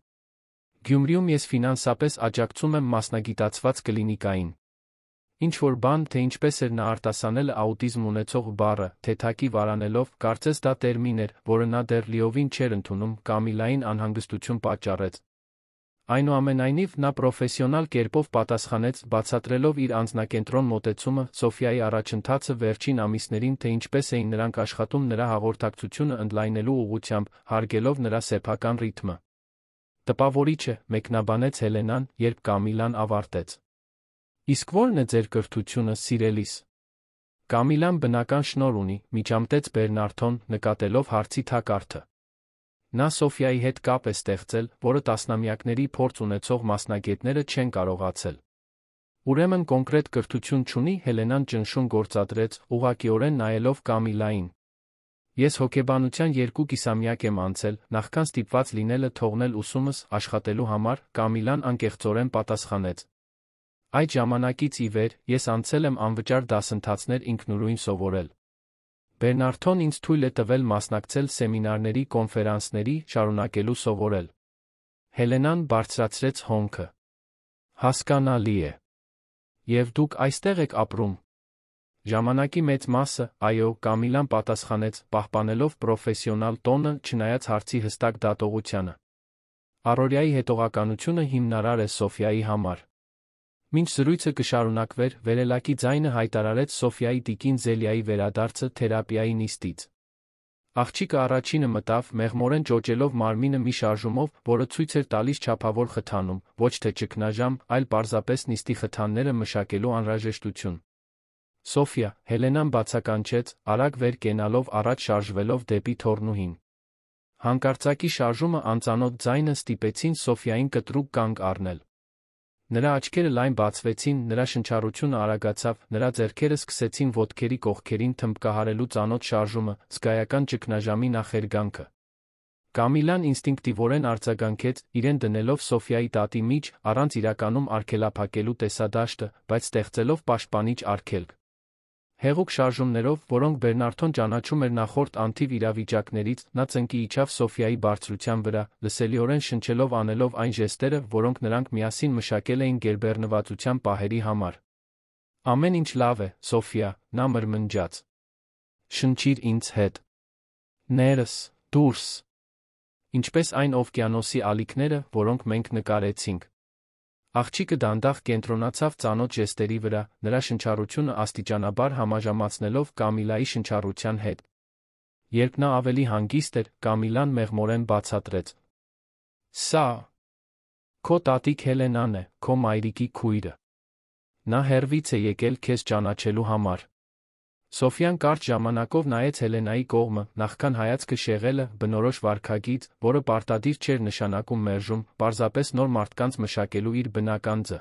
Գյումրիում ես ֆինանսապես աջակցում եմ մասնագիտացված կլինիկային։ Ինչ-որ բան, թե ինչպես էր նա արտասանել աուտիզմ ունեցող բառը, թեթակի վարանելով, կարծես դա տերմին էր, որը նա դեռ լիովին չէր ընդունում, Կամիլային անհանգստություն պատճառեց։ Այնուամենայնիվ, նա պրոֆեսիոնալ կերպով պատասխանեց, բացատրելով իր անձնակենտրոն մոտեցումը, Սոֆիայի առաջընթացը վերջին ամիսներին, թե ինչպես էին նրանք աշխատում նրա հաղորդակցությունը ընդլայնելու ուղղությամբ, հարգելով նրա սեփական ռիթմը։ Տպավորիչ է, մեկնաբանեց Հելենան, երբ Կամիլան ավարտեց։ Իսկ ո՞րն է ձեր կրթությունը, սիրելիս։ Կամիլան բնական շնոր ունի, միջամտեց Բերնարդոն, նկատելով հարցի թակարդը։ Նա Սոֆիայի հետ կապ է ստեղծել, որը տասնամյակների փորձ ունեցող մասնագետները չեն կարողացել։ Ուրեմն կոնկրետ կրթություն չունի, Հելենան ճնշում գործադրեց, ուղղակիորեն նայելով Կամիլային։ Ես հոգեբանության 2 կիսամյակ եմ անցել, նախքան ստիպված լինելը թողնել ուսումս, աշխատելու համար, Կամիլան անկեղծորեն պատասխանեց։ Այդ ժամանակից ի վեր, ես անցել եմ անվճար դասընթացներ ինքնուրույն սովորել։ Բերնարդոն ինձ թույլ է տվել մասնակցել սեմինարների, կոնֆերանսների, շարունակելու սովորել։ Հելենան բարձրացրեց հոնքը։ Հասկանալի է։ Եվ դուք այստեղ եք ապրում։ Ժամանակի մեծ մասը, այո, Կամիլան պատասխանեց, պահպանելով պրոֆեսիոնալ տոնը, չնայած հարցի հստակ դատողությանը։ Առօրյայի հետողականությունը հիմնարար է Սոֆիայի համար։ Մինչ զրույցը կշարունակվեր, վերելակի ձայնը հայտարարեց Սոֆիայի տիկին Զելիայի վերադարձը թերապիայի նիստից։ Աղջիկը առաջինը մտավ, մեղմորեն ճոճելով մարմինը մի շարժումով, որը ցույց էր տալիս չափավոր խթանում, ոչ թե ճգնաժամ, այլ պարզապես նիստի խթանները մշակելու անհրաժեշտություն։ Սոֆիա, Հելենան բացականչեց, արագ վեր կենալով առաջ շարժվելով դեպի թոռնուհին։ Հանկարծակի շարժումը անծանոթ ձայնը ստիպեցին Սոֆիային կտրուկ կանգ առնել։ Նրա աչքերը լայն բացվեցին, նրա շնչառությունը արագացավ, նրա ձեռքերը սկսեցին ոտքերի կողքերին թմբկահարելու ծանոթ շարժումը, զգայական ճգնաժամի նախերգանքը։ Կամիլան ինստինկտիվորեն արձագանքեց, իրեն դնելով Սոֆիայի տատի միջ, առանց իրականում արգելափակելու տեսադաշտը, բայց ստեղծելով պաշտպանիչ արգելք։ Հեղուկ շարժումներով, որոնք Բերնարդոն ճանաչում էր նախորդ անթիվ իրավիճակներից, նա ծնկի իջավ Սոֆիայի բարձրության վրա, լսելիորեն շնչելով անելով այն ժեստերը, որոնք նրանք միասին մշակել էին գերբեռնվածության պահերի համար։ Ամեն ինչ լավ է, Սոֆիա, նա մրմնջաց։ Շնչիր ինձ հետ։ Ներս, դուրս։ Ինչպես այն օվկիանոսի ալիքները, որոնք մենք նկարեցինք։ Աղջիկը դանդաղ կենտրոնացավ ծանոթ ժեստերի վրա, նրա շնչառությունը աստիճանաբար համաժամացնելով Կամիլայի շնչառության հետ։ Երբ նա ավելի հանգիստ էր, Կամիլան մեղմորեն բացատրեց. Սա քո տատիկ Հելենան է, քո մայրիկի քույրը։ Նա հեռվից է եկել քեզ ճանաչելու համար։ Սոֆիան կարճ ժամանակով նայեց Հելենայի կողմը, նախքան հայացքը շեղելը, բնորոշ վարքագիծ, որը պարտադիր չէր նշանակում մերժում, պարզապես նոր մարդկանց մշակելու իր բնական ձը։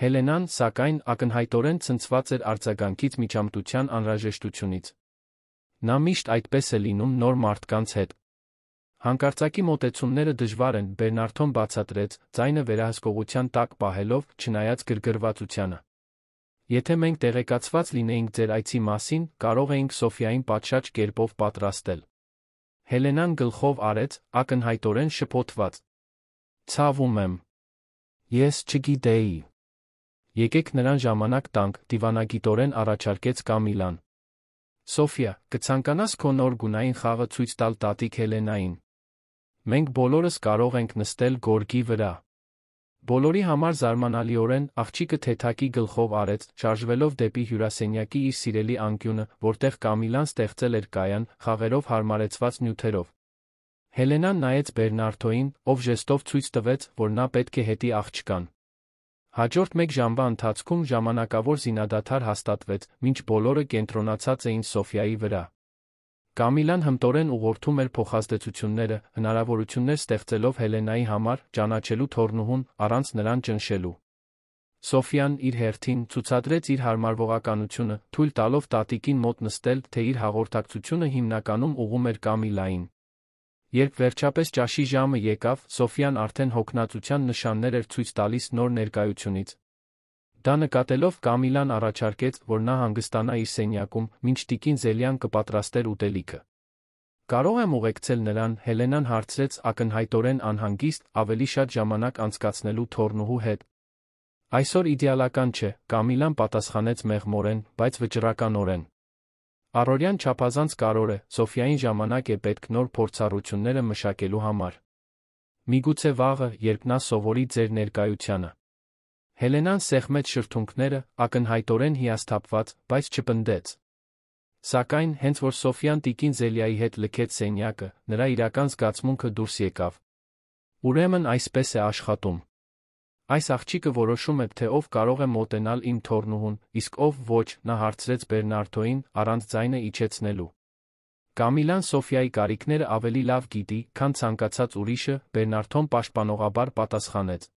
Հելենան, սակայն, ակնհայտորեն ցնցված էր արձագանքից միջամտության անհրաժեշտությունից։ Նա միշտ այդպես է լինում նոր մարդկանց հետ։ Հանկարծակի մոտեցումները դժվար են, Բերնարդոն բացատրեց, ձայնը վերահսկողության տակ պահելով, չնայած գրգռվածությանը։ Եթե մենք տեղեկացված լինեինք ձեր այցի մասին, կարող էինք Սոֆիային պատշաճ կերպով պատրաստել։ Հելենան գլխով արեց, ակնհայտորեն շփոթված։ Ցավում եմ։ Ես չգիտեի։ Եկեք նրան ժամանակ տանք, դիվանագիտորեն առաջարկեց Կամիլան։ Սոֆիա, կցանկանաս քո նոր գունային խաղը ցույց տալ տատիկ Հելենային։ Մենք բոլորս կարող ենք նստել գորգի վրա։ Բոլորի համար զարմանալիորեն, աղջիկը թեթակի գլխով արեց, շարժվելով դեպի հյուրասենյակի իր սիրելի անկյունը, որտեղ Կամիլան ստեղծել էր կայան, խաղերով հարմարեցված նյութերով։ Հելենան նայեց Բերնարդոին, ով ժեստով ցույց տվեց, որ նա պետք է հետի աղջկան։ Հաջորդ մեկ ժամվա ընթացքում ժամանակավոր զինադադար հաստատվեց, մինչ բոլորը կենտրոնացած էին Սոֆիայի վրա։ Կամիլան հմտորեն ուղղորդում էր փոխազդեցությունները, հնարավորություններ ստեղծելով Հելենայի համար, ճանաչելու թոռնուհուն, առանց նրան ճնշելու։ Սոֆիան, իր հերթին, ցուցադրեց իր հարմարվողականությունը, թույլ տալով տատիկին մոտ նստել, թե իր հաղորդակցությունը հիմնականում ուղղում էր Կամիլային։ Երբ վերջապես ճաշի ժամը եկավ, Սոֆիան արդեն հոգնածության նշաններ էր ցույց տալիս նոր ներկայությունից։ Դա նկատելով Կամիլան առաջարկեց, որ նա հանգստանա իր սենյակում, մինչ տիկին Զելյան կպատրաստեր ուտելիքը։ Կարող եմ ուղեկցել նրան, Հելենան հարցրեց ակնհայտորեն անհանգիստ, ավելի շատ ժամանակ անցկացնելու թոռնուհու հետ։ Այսօր իդեալական չէ, Կամիլան պատասխանեց մեղմորեն, բայց վճռականորեն։ Առօրյան չափազանց կարևոր է, Սոֆիային ժամանակ է պետք նոր փորձառությունները մշակելու համար։ Միգուցե վաղը, երբ նա սովորի ձեր ներկայությանը։ Հելենան սեղմեց շրթունքները, ակնհայտորեն հիասթափված, բայց չպնդեց։ Սակայն, հենց որ Սոֆիան տիկին Զելիայի հետ լքեց սենյակը, նրա իրական զգացմունքը դուրս եկավ։ Ուրեմն այսպես է աշխատում։ Այս աղջիկը որոշում է, թե ով կարող է մոտենալ իմ թոռնուհուն, իսկ ով ոչ, նա հարցրեց Բերնարդոին, առանց ձայնը իջեցնելու։ Կամիլան Սոֆիայի կարիքները ավելի լավ գիտի, քան ցանկացած ուրիշը, Բերնարդոն պաշտպանողաբար պատասխանեց։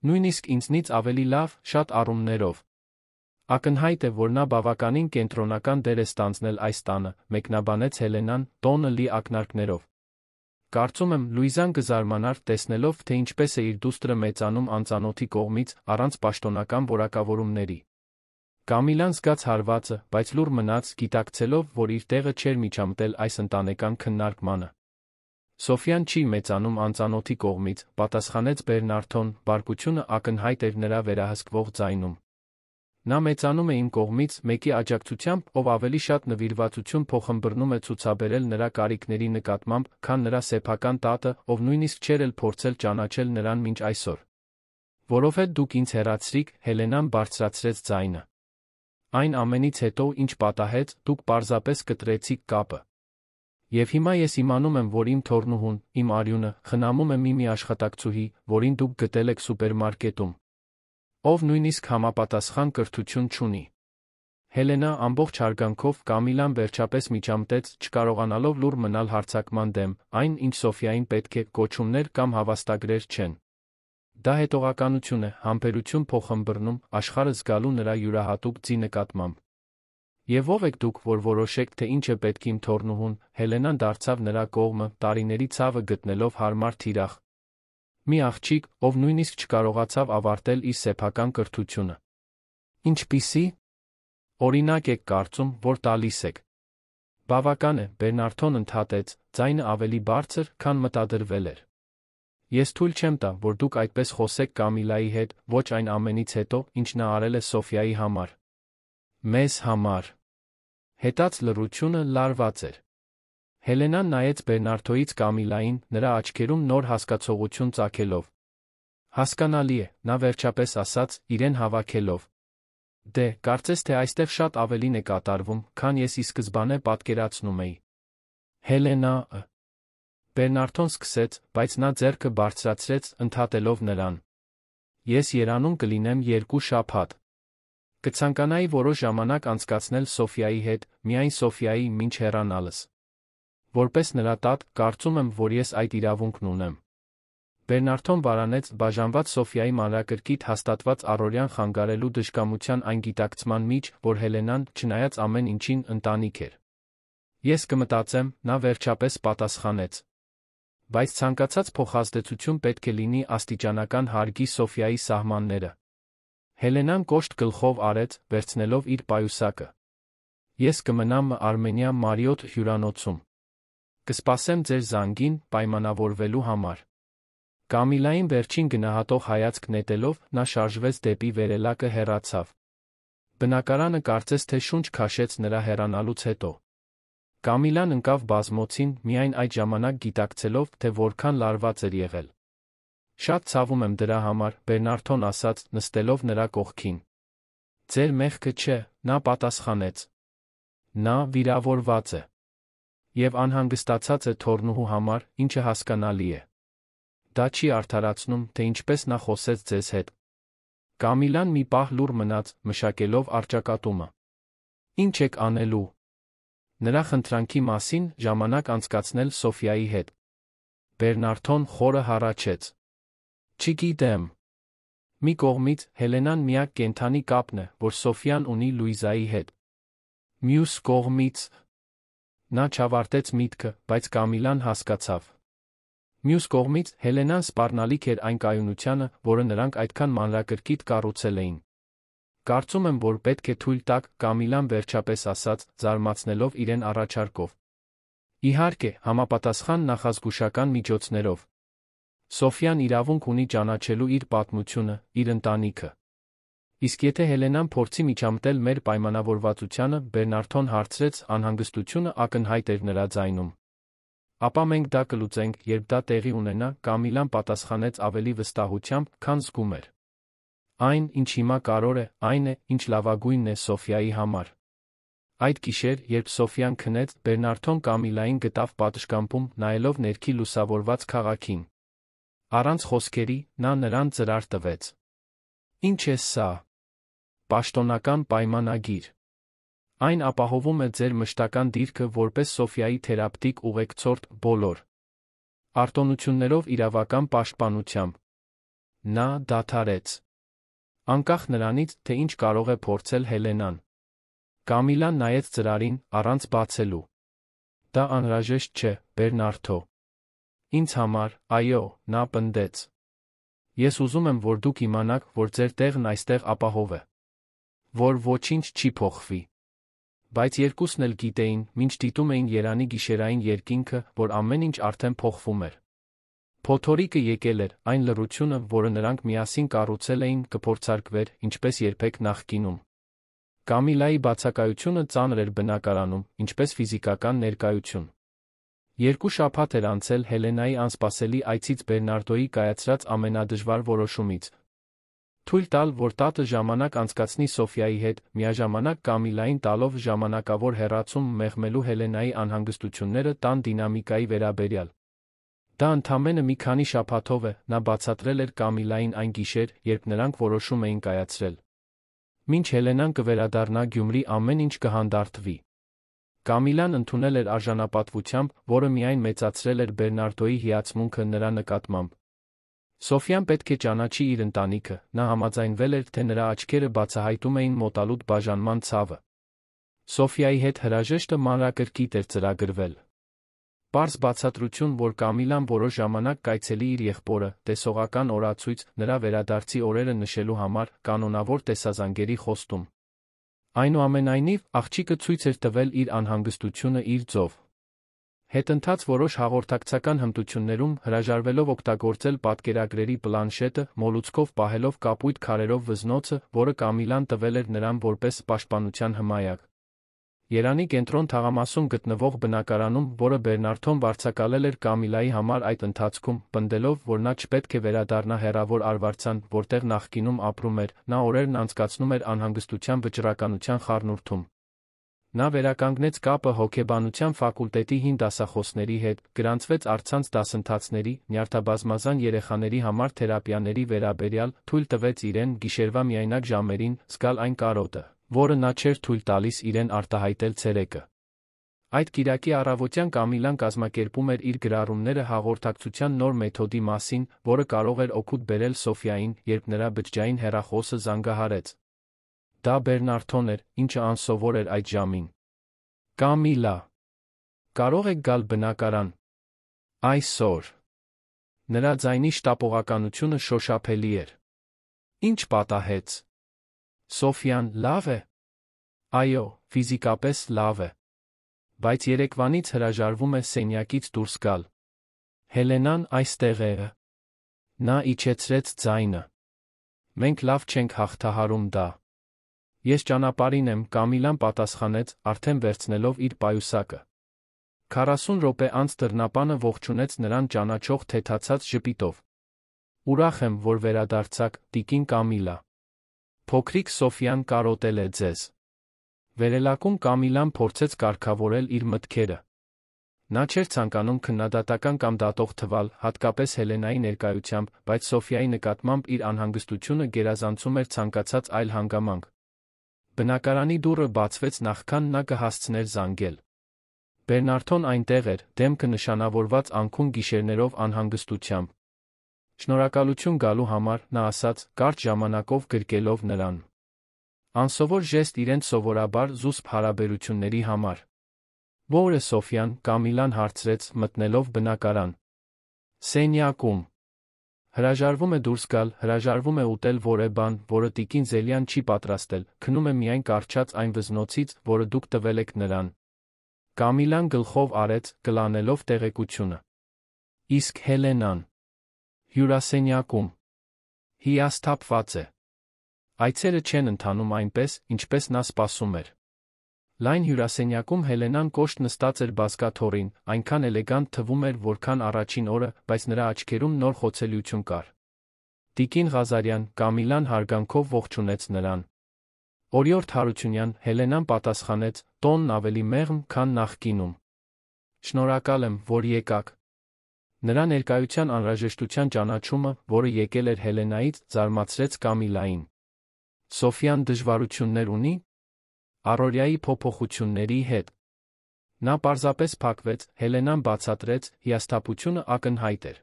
Նույնիսկ ինձնից ավելի լավ, շատ առումներով։ Ակնհայտ է, որ նա բավականին կենտրոնական դեր է ստանձնել այս տանը, մեկնաբանեց Հելենան, տոնը լի ակնարկներով։ Կարծում եմ, Լուիզան կզարմանար, տեսնելով, թե ինչպես է իր դուստրը մեծանում անծանոթի կողմից, առանց պաշտոնական որակավորումների։ Կամիլան զգաց հարվածը, բայց լուռ մնաց, գիտակցելով, որ իր տեղը չէր միջամտել այս ընտանեկան քննարկմանը։ Սոֆիան չի մեծանում անծանոթի կողմից, պատասխանեց Բերնարդոն, բարկությունը ակնհայտ էր նրա վերահսկվող ձայնում։ Նա մեծանում է իմ կողմից, մեկի աջակցությամբ, ով ավելի շատ նվիրվածություն փոխըմբռնում է ցուցաբերել նրա կարիքների նկատմամբ, քան նրա սեփական տատը, ով նույնիսկ չէր էլ փորձել ճանաչել նրան մինչ այսօր։ Որովհետև դուք ինձ հեռացրիք, Հելենան բարձրացրեց ձայնը։ Այն ամենից հետո, ինչ պատահեց, դուք պարզապես կտրեցիք կապը։ Եվ հիմա ես իմանում եմ, որ իմ թոռնուհուն, իմ արյունը, խնամում է մի աշխատակցուհի, որին դուք գտել եք սուպերմարկետում, ով նույնիսկ համապատասխան կրթություն չունի։ Հելենա ամբողջ հարգանքով Կամիլան վերջապես միջամտեց, չկարողանալով լուռ մնալ հարձակման դեմ, այն, ինչ Սոֆիային պետք է, կոչումներ կամ հավաստագրեր չեն։ Դա հետողականություն է, համբերություն փոխըմբռնում, աշխարհը զգալու նրա յուրահատուկ ձի նկատմամբ։ Եվ ով եք դուք, որ որոշեք, թե ինչ է պետք իմ թոռնուհուն, Հելենան դարձավ նրա կողմը, տարիների ցավը գտնելով հարմար թիրախ։ Մի աղջիկ, ով նույնիսկ չկարողացավ ավարտել իր սեփական կրթությունը։ Ինչպիսի օրինակ եք կարծում, որ տալիս եք։ Բավական է, Բերնարդոն ընդհատեց, ձայնը ավելի բարձր, քան մտադրվել էր։ Ես թույլ չեմ տա, որ դուք այդպես խոսեք Կամիլայի հետ, ոչ այն ամենից հետո, ինչ նա արել է Սոֆիայի համար։ Մեզ համար։ Հետաց լռությունը լարված էր։ Հելենան նայեց Բերնարդոից Կամիլային, նրա աչքերում նոր հասկացողություն ծագելով։ Հասկանալի է, նա վերջապես ասաց, իրեն հավաքելով։ Դե, կարծես թե այստեղ շատ ավելին է կատարվում, քան ես ի սկզբանե պատկերացնում էի։ Հելենա… Բերնարդոն սկսեց, բայց նա ձեռքը բարձրացրեց, ընդհատելով նրան։ Ես երանում կլինեմ 2 շաբաթ։ Կցանկանայի որոշ ժամանակ անցկացնել Սոֆիայի հետ, միայն Սոֆիայի մինչ հեռանալս։ Որպես նրա տատ, կարծում եմ, որ ես այդ իրավունքն ունեմ։ Բերնարդոն վարանեց բաժանված Սոֆիայի մանրակրկիտ հաստատված առօրյան խանգարելու դժկամության այն գիտակցման միջ, որ Հելենան, չնայած ամեն ինչին, ընտանիք էր։ Ես կմտածեմ, նա վերջապես պատասխանեց։ Բայց ցանկացած փոխազդեցություն պետք է լինի աստիճանական հարգի Սոֆիայի սահմանները։ Հելենան կոշտ գլխով արեց, վերցնելով իր պայուսակը։ Ես կմնամ Արմենիա Մարիոթ հյուրանոցում։ Կսպասեմ ձեր զանգին, պայմանավորվելու համար։ Կամիլային վերջին գնահատող հայացք նետելով, նա շարժվեց դեպի վերելակը հեռացավ։ Բնակարանը կարծես թե շունչ քաշեց նրա հեռանալուց հետո։ Կամիլան ընկավ բազմոցին, միայն այդ ժամանակ գիտակցելով, թե որքան լարված էր եղել։ Շատ ցավում եմ դրա համար, Բերնարդոն ասաց, նստելով նրա կողքին։ Ձեր մեղքը չէ, նա պատասխանեց։ Նա վիրավորված է։ Եվ անհանգստացած է թոռնուհու համար, ինչը հասկանալի է։ Դա չի արդարացնում, թե ինչպես նա խոսեց ձեզ հետ։ Կամիլան մի պահ լուռ մնաց, մշակելով առճակատումը։ Ինչ եք անելու։ Նրա խնդրանքի մասին ժամանակ անցկացնել Սոֆիայի հետ։ Բերնարդոն խորը հառաչեց։ Չգիտեմ։ Մի կողմից, Հելենան միակ կենդանի կապն է, որ Սոֆիան ունի Լուիզայի հետ։ Մյուս կողմից… Նա չավարտեց միտքը, բայց Կամիլան հասկացավ։ Մյուս կողմից, Հելենան սպառնալիք էր այն կայունությանը, որը նրանք այդքան մանրակրկիտ կառուցել էին։ Կարծում եմ, որ պետք է թույլ տաք, Կամիլան վերջապես ասաց, զարմացնելով իրեն առաջարկով։ Իհարկե, համապատասխան նախազգուշական միջոցներով։ Սոֆիան իրավունք ունի ճանաչելու իր պատմությունը, իր ընտանիքը։ Իսկ եթե Հելենան փորձի միջամտել մեր պայմանավորվածությանը, Բերնարդոն հարցրեց, անհանգստությունը ակնհայտ էր նրա ձայնում։ Ապա մենք դա կլուծենք, երբ դա տեղի ունենա, Կամիլան պատասխանեց ավելի վստահությամբ, քան զգում էր։ Այն, ինչ հիմա կարող է, այն է, ինչ լավագույնն է Սոֆիայի համար։ Այդ գիշեր, երբ Սոֆիան քնեց, Բերնարդոն Կամիլային գտավ պատշգամբում, նայելով ներքի լուսավորված քաղաքին։ Առանց խոսքերի, նա նրան ծրար տվեց։ Ինչ է սա։ Պաշտոնական պայմանագիր։ Այն ապահովում է ձեր մշտական դիրքը որպես Սոֆիայի թերապևտիկ ուղեկցորդ բոլոր արտոնություններով իրավական պաշտպանությամբ։ Նա դադարեց։ Անկախ նրանից, թե ինչ կարող է փորձել Հելենան։ Կամիլան նայեց ծրարին, առանց բացելու։ Դա անհրաժեշտ չէ, Բերնարդո։ Ինձ համար, այո, նա պնդեց։ Ես ուզում եմ, որ դուք իմանաք, որ ձեր տեղն այստեղ ապահով է։ Որ ոչինչ չի փոխվի։ Բայց երկուսն էլ գիտեին, մինչ դիտում էին Երանի գիշերային երկինքը, որ ամեն ինչ արդեն փոխվում էր։ Փոթորիկը եկել էր, այն լռությունը, որը նրանք միասին կառուցել էին, կփորձարկվեր, ինչպես երբեք նախկինում։ Կամիլայի բացակայությունը ծանր էր բնակարանում, ինչպես ֆիզիկական ներկայություն։ 2 շաբաթ էր անցել Հելենայի անսպասելի այցից Բերնարդոյի կայացրած ամենադժվար որոշումից։ Թույլ տալ, որ տատը ժամանակ անցկացնի Սոֆյայի հետ, միաժամանակ Կամիլային տալով ժամանակավոր հեռացում մեղմելու Հելենայի անհանգստությունները տան դինամիկայի վերաբերյալ։ Դա ընդամենը մի քանի շաբաթով է, նա բացատրել էր Կամիլային այն գիշեր, երբ նրանք որոշում էին կայացրել։ Մինչ Հելենան կվերադառնա Գյումրի, ամեն ինչ կհանդարտվի։ Կամիլան ընդունել էր արժանապատվությամբ, որը միայն մեծացրել էր Բերնարդոյի հիացմունքը նրա նկատմամբ։ Սոֆյան պետք է ճանաչի իր ընտանիքը, նա համաձայնվել էր, թե նրա աչքերը բացահայտում էին մոտալուտ բաժանման ցավը։ Սոֆյայի հետ հրաժեշտը մանրակրկիտ էր ծրագրվել։ Պարզ բացատրություն, որ Կամիլան որոշ ժամանակ կայցելի իր եղբորը, տեսողական օրացույց, նրա վերադարձի օրերը նշելու համար, կանոնավոր տեսազանգերի խոստում։ Այնուամենայնիվ, աղջիկը ցույց էր տվել իր անհանգստությունը իր ձով։ Հետընթաց որոշ հաղորդակցական հմտություններում, հրաժարվելով օգտագործել պատկերագրերի պլանշետը, մոլուցքով պահելով կապույտ քարերով վզնոցը, որը Կամիլան տվել էր նրան որպես պաշտպանության հմայակ։ Երանի կենտրոն թաղամասում գտնվող բնակարանում, որը Բերնարդոն վարձակալել էր Կամիլայի համար այդ ընթացքում, պնդելով, որ նա չպետք է վերադառնա հեռավոր արվարձան, որտեղ նախկինում ապրում էր, նա օրերն անցկացնում էր անհանգստության վճռականության խառնուրդում։ Նա վերականգնեց կապը հոգեբանության ֆակուլտետի հին դասախոսների հետ, գրանցվեց առցանց դասընթացների, նյարդաբազմազան երեխաների համար թերապիաների վերաբերյալ, թույլ տվեց իրեն գիշերվա միայնակ ժամերին զգալ այն կարոտը, որը նա չէր թույլ տալիս իրեն արտահայտել ցերեկը։ Այդ կիրակի առավոտյան Կամիլան կազմակերպում էր իր գրառումները հաղորդակցության նոր մեթոդի մասին, որը կարող էր օգուտ բերել Սոֆյային, երբ նրա բջջային հեռախոսը զանգահարեց։ Դա Բերնարդոն էր, ինչը անսովոր էր այդ ժամին։ Կամիլա, կարող եք գալ բնակարան այսօր։ Նրա ձայնի շտապողականությունը շոշափելի էր։ Ինչ պատահեց։ Սոֆյան լավ է։ Այո, ֆիզիկապես լավ է։ Բայց երեկվանից հրաժարվում է սենյակից դուրս գալ։ Հելենան այստեղ է։ Նա իջեցրեց ձայնը։ Մենք լավ չենք հաղթահարում դա։ Ես ճանապարհին եմ, Կամիլան պատասխանեց, արդեն վերցնելով իր պայուսակը։ 40 րոպե անց դռնապանը ողջունեց նրան ճանաչող թեթացած ժպիտով։ Ուրախ եմ, որ վերադարձաք, տիկին Կամիլա։ Փոքրիկ Սոֆյան կարոտել է ձեզ։ Վերելակում Կամիլան փորձեց կարգավորել իր մտքերը։ Նա չէր ցանկանում քննադատական կամ դատող թվալ, հատկապես Հելենայի ներկայությամբ, բայց Սոֆյայի նկատմամբ իր անհանգստությունը գերազանցում էր ցանկացած այլ հանգամանք։ Բնակարանի դուռը բացվեց նախքան նա կհասցներ զանգել։ Բերնարդոն այնտեղ էր, դեմքը նշանավորված անքուն գիշերներով անհանգստությամբ։ Շնորհակալություն գալու համար, նա ասաց, կարճ ժամանակով գրկելով նրան։ Անսովոր ժեստ իրենց սովորաբար զուսպ հարաբերությունների համար։ Ո՞ր է Սոֆյան, Կամիլան հարցրեց, մտնելով բնակարան։ Սենյակում։ Հրաժարվում է դուրս գալ, հրաժարվում է ուտել որևէ բան, որը տիկին Զելյան չի պատրաստել, քնում է միայն կարճած այն վզնոցից, որը դուք տվել եք նրան։ Կամիլան գլխով արեց, կլանելով տեղեկությունը։ Իսկ Հելենան։ Հյուրասենյակում։ Հիասթափված է։ Այցերը չեն ընթանում այնպես, ինչպես նա սպասում էր։ Լայն հյուրասենյակում Հելենան կոշտ նստած էր բազկաթոռին, այնքան էլեգանտ թվում էր, որքան առաջին օրը, բայց նրա աչքերում նոր խոցելիություն կար։ Տիկին Ղազարյան, Կամիլան հարգանքով ողջունեց նրան։ Օրիորդ Հարությունյան, Հելենան պատասխանեց, տոնն ավելի մեղմ, քան նախկինում։ Շնորհակալ եմ, որ եկաք։ Նրա ներկայության անհրաժեշտության ճանաչումը, որը եկել էր Հելենայից, զարմացրեց Կամիլային։ Սոֆյան դժվարություններ ունի։ Առօրյայի փոփոխությունների հետ։ Նա պարզապես փակվեց, Հելենան բացատրեց, հիասթափությունը ակնհայտ էր։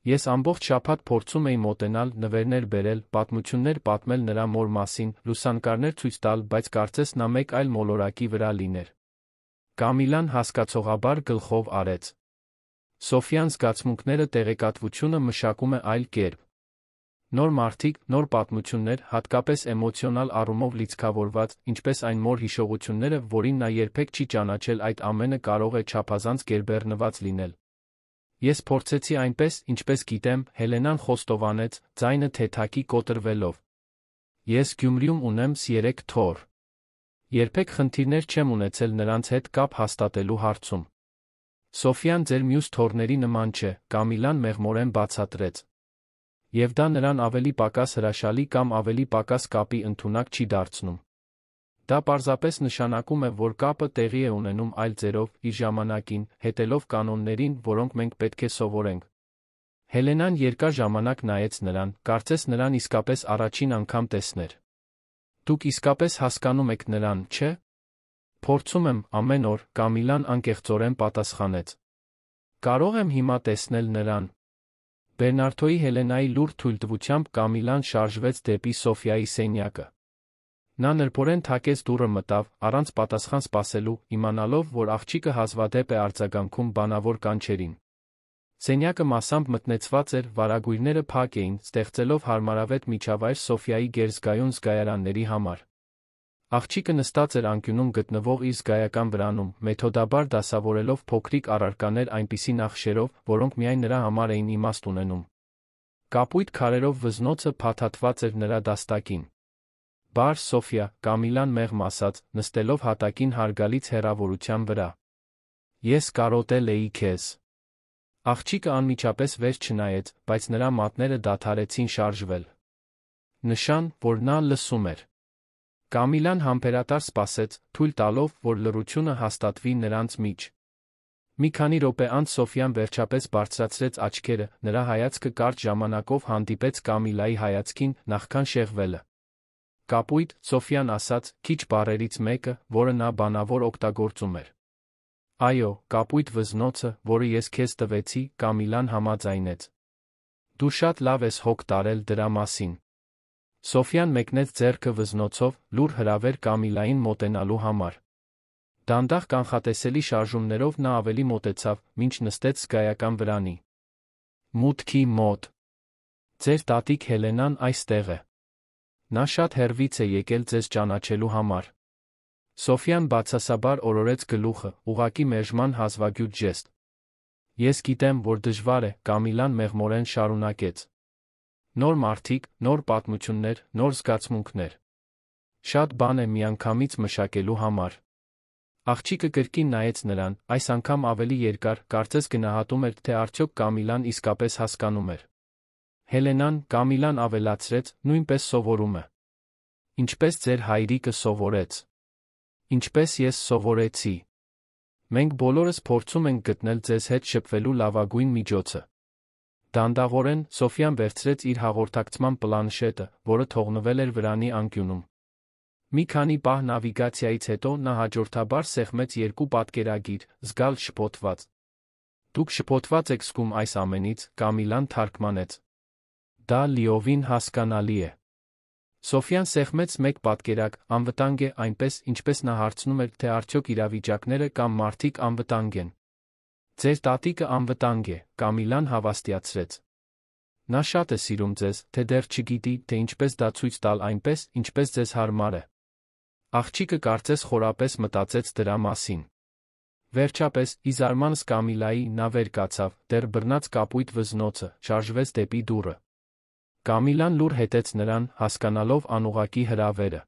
Ես ամբողջ շաբաթ փորձում էի մոտենալ, նվերներ բերել, պատմություններ պատմել նրա մոր մասին, լուսանկարներ ցույց տալ, բայց կարծես նա մեկ այլ մոլորակի վրա լիներ։ Կամիլան հասկացողաբար գլխով արեց։ Սոֆյան զգացմունքները տեղեկատվությունը մշակում է այլ կերպ։ Նոր մարդիկ, նոր պատմություններ, հատկապես էմոցիոնալ առումով լիցքավորված, ինչպես այն մոր հիշողությունները, որին նա երբեք չի ճանաչել, այդ ամենը կարող է չափազանց գերբեռնված լինել։ Ես փորձեցի այնպես, ինչպես գիտեմ, Հելենան խոստովանեց, ձայնը թեթակի կոտրվելով։ Ես Գյումրիում ունեմ 3 թոռ։ Երբեք խնդիրներ չեմ ունեցել նրանց հետ կապ հաստատելու հարցում։ Սոֆյան ձեր մյուս թոռների նման չէ, Կամիլան մեղմորեն բացատրեց։ Եվ դա նրան ավելի պակաս հրաշալի կամ ավելի պակաս կապի ընդունակ չի դարձնում։ Դա պարզապես նշանակում է, որ կապը տեղի է ունենում այլ ձևով, իր ժամանակին, հետելով կանոններին, որոնք մենք պետք է սովորենք։ Հելենան երկար ժամանակ նայեց նրան, կարծես նրան իսկապես առաջին անգամ տեսներ։ Դուք իսկապես հասկանում եք նրան, չէ՞։ Փորձում եմ, ամեն օր, Կամիլան անկեղծորեն պատասխանեց։ Կարող եմ հիմա տեսնել նրան։ Բերնարդոյի Հելենայի լուռ թույլտվությամբ Կամիլան շարժվեց դեպի Սոֆիայի սենյակը։ Նա նրբորեն թակեց դուռը մտավ, առանց պատասխան սպասելու, իմանալով, որ աղջիկը հազվադեպ է արձագանքում բանավոր կանչերին։ Սենյակը մասամբ մտնեցված էր, վարագույրները փակ էին, ստեղծելով հարմարավետ միջավայր Սոֆիայի գերզգայուն զգայարանների համար։ Աղջիկը նստած էր անկյունում գտնվող իր զգայական վրանում, մեթոդաբար դասավորելով փոքրիկ առարկաներ այնպիսի նախշերով, որոնք միայն նրա համար էին իմաստ ունենում։ Կապույտ քարերով վզնոցը փաթաթված էր նրա դաստակին։ Բար Սոֆիա, Կամիլան մեղմ ասաց, նստելով հատակին հարգալից հեռավորության վրա։ Ես կարոտել էի քեզ։ Աղջիկը անմիջապես վեր չնայեց, բայց նրա մատները դադարեցին շարժվել։ Նշան, որ նա լսում էր։ Կամիլան համբերատար սպասեց, թույլ տալով, որ լռությունը հաստատվի նրանց միջ։ Մի քանի րոպե անց Սոֆիան վերջապես բարձրացրեց աչքերը, նրա հայացքը կարճ ժամանակով հանդիպեց Կամիլայի հայացքին, նախքան շեղվելը։ Կապույտ, Սոֆիան ասաց, քիչ բառերից մեկը, որը նա բանավոր օգտագործում էր։ Այո, կապույտ վզնոցը, որը ես քեզ տվեցի, Կամիլան համաձայնեց։ Դու շատ լավ ես հոգ տարել դրա մասին։ Սոֆիան մեկնեց ձեռքը վզնոցով, լուռ հրավեր Կամիլային մոտենալու համար։ Դանդաղ կանխատեսելի շարժումներով նա ավելի մոտեցավ, մինչ նստեց զգայական վրանի մուտքի մոտ։ Ձեր տատիկ Հելենան այստեղ է։ Նա շատ հեռվից է եկել ձեզ ճանաչելու համար։ Սոֆիան բացասաբար օրորեց գլուխը, ուղղակի մերժման հազվագյուտ ժեստ։ Ես գիտեմ, որ դժվար է, Կամիլան մեղմորեն շարունակեց։ Նոր մարդիկ, նոր պատմություններ, նոր զգացմունքներ։ Շատ բան է միանգամից մշակելու համար։ Աղջիկը կրկին նայեց նրան, այս անգամ ավելի երկար, կարծես գնահատում էր, թե արդյոք Կամիլան իսկապես հասկանում էր։ Հելենան, Կամիլան ավելացրեց, նույնպես սովորում է։ Ինչպես ձեր հայրիկը սովորեց։ Ինչպես ես սովորեցի։ Մենք բոլորս փորձում ենք գտնել ձեզ հետ շփվելու լավագույն միջոցը։ Դանդաղորեն Սոֆիան վերցրեց իր հաղորդակցման պլանշետը, որը թողնվել էր վրանի անկյունում։ Մի քանի պահ նավիգացիայից հետո նա հաջորդաբար սեղմեց երկու պատկերագիր, զգալ շփոթված։ Դուք շփոթված եք զգում այս ամենից, Կամիլան թարգմանեց։ Դա լիովին հասկանալի է։ Սոֆիան սեղմեց մեկ պատկերակ, անվտանգ է այնպես, ինչպես նա հարցնում էր, թե արդյոք իրավիճակները կամ մարդիկ անվտանգ են։ Ձեր տատիկը անվտանգ է, Կամիլան հավաստիացրեց։ Նա շատ է սիրում ձեզ, թե դեռ չգիտի, թե ինչպես դա ցույց տալ այնպես, ինչպես ձեզ հարմար է։ Աղջիկը կարծես խորապես մտածեց դրա մասին։ Վերջապես, ի զարմանս Կամիլայի, նա վեր կացավ, դեռ բռնած կապույտ վզնոցը, շարժվեց դեպի դուռը։ Կամիլան լուռ հետեց նրան, հասկանալով անուղղակի հրավերը։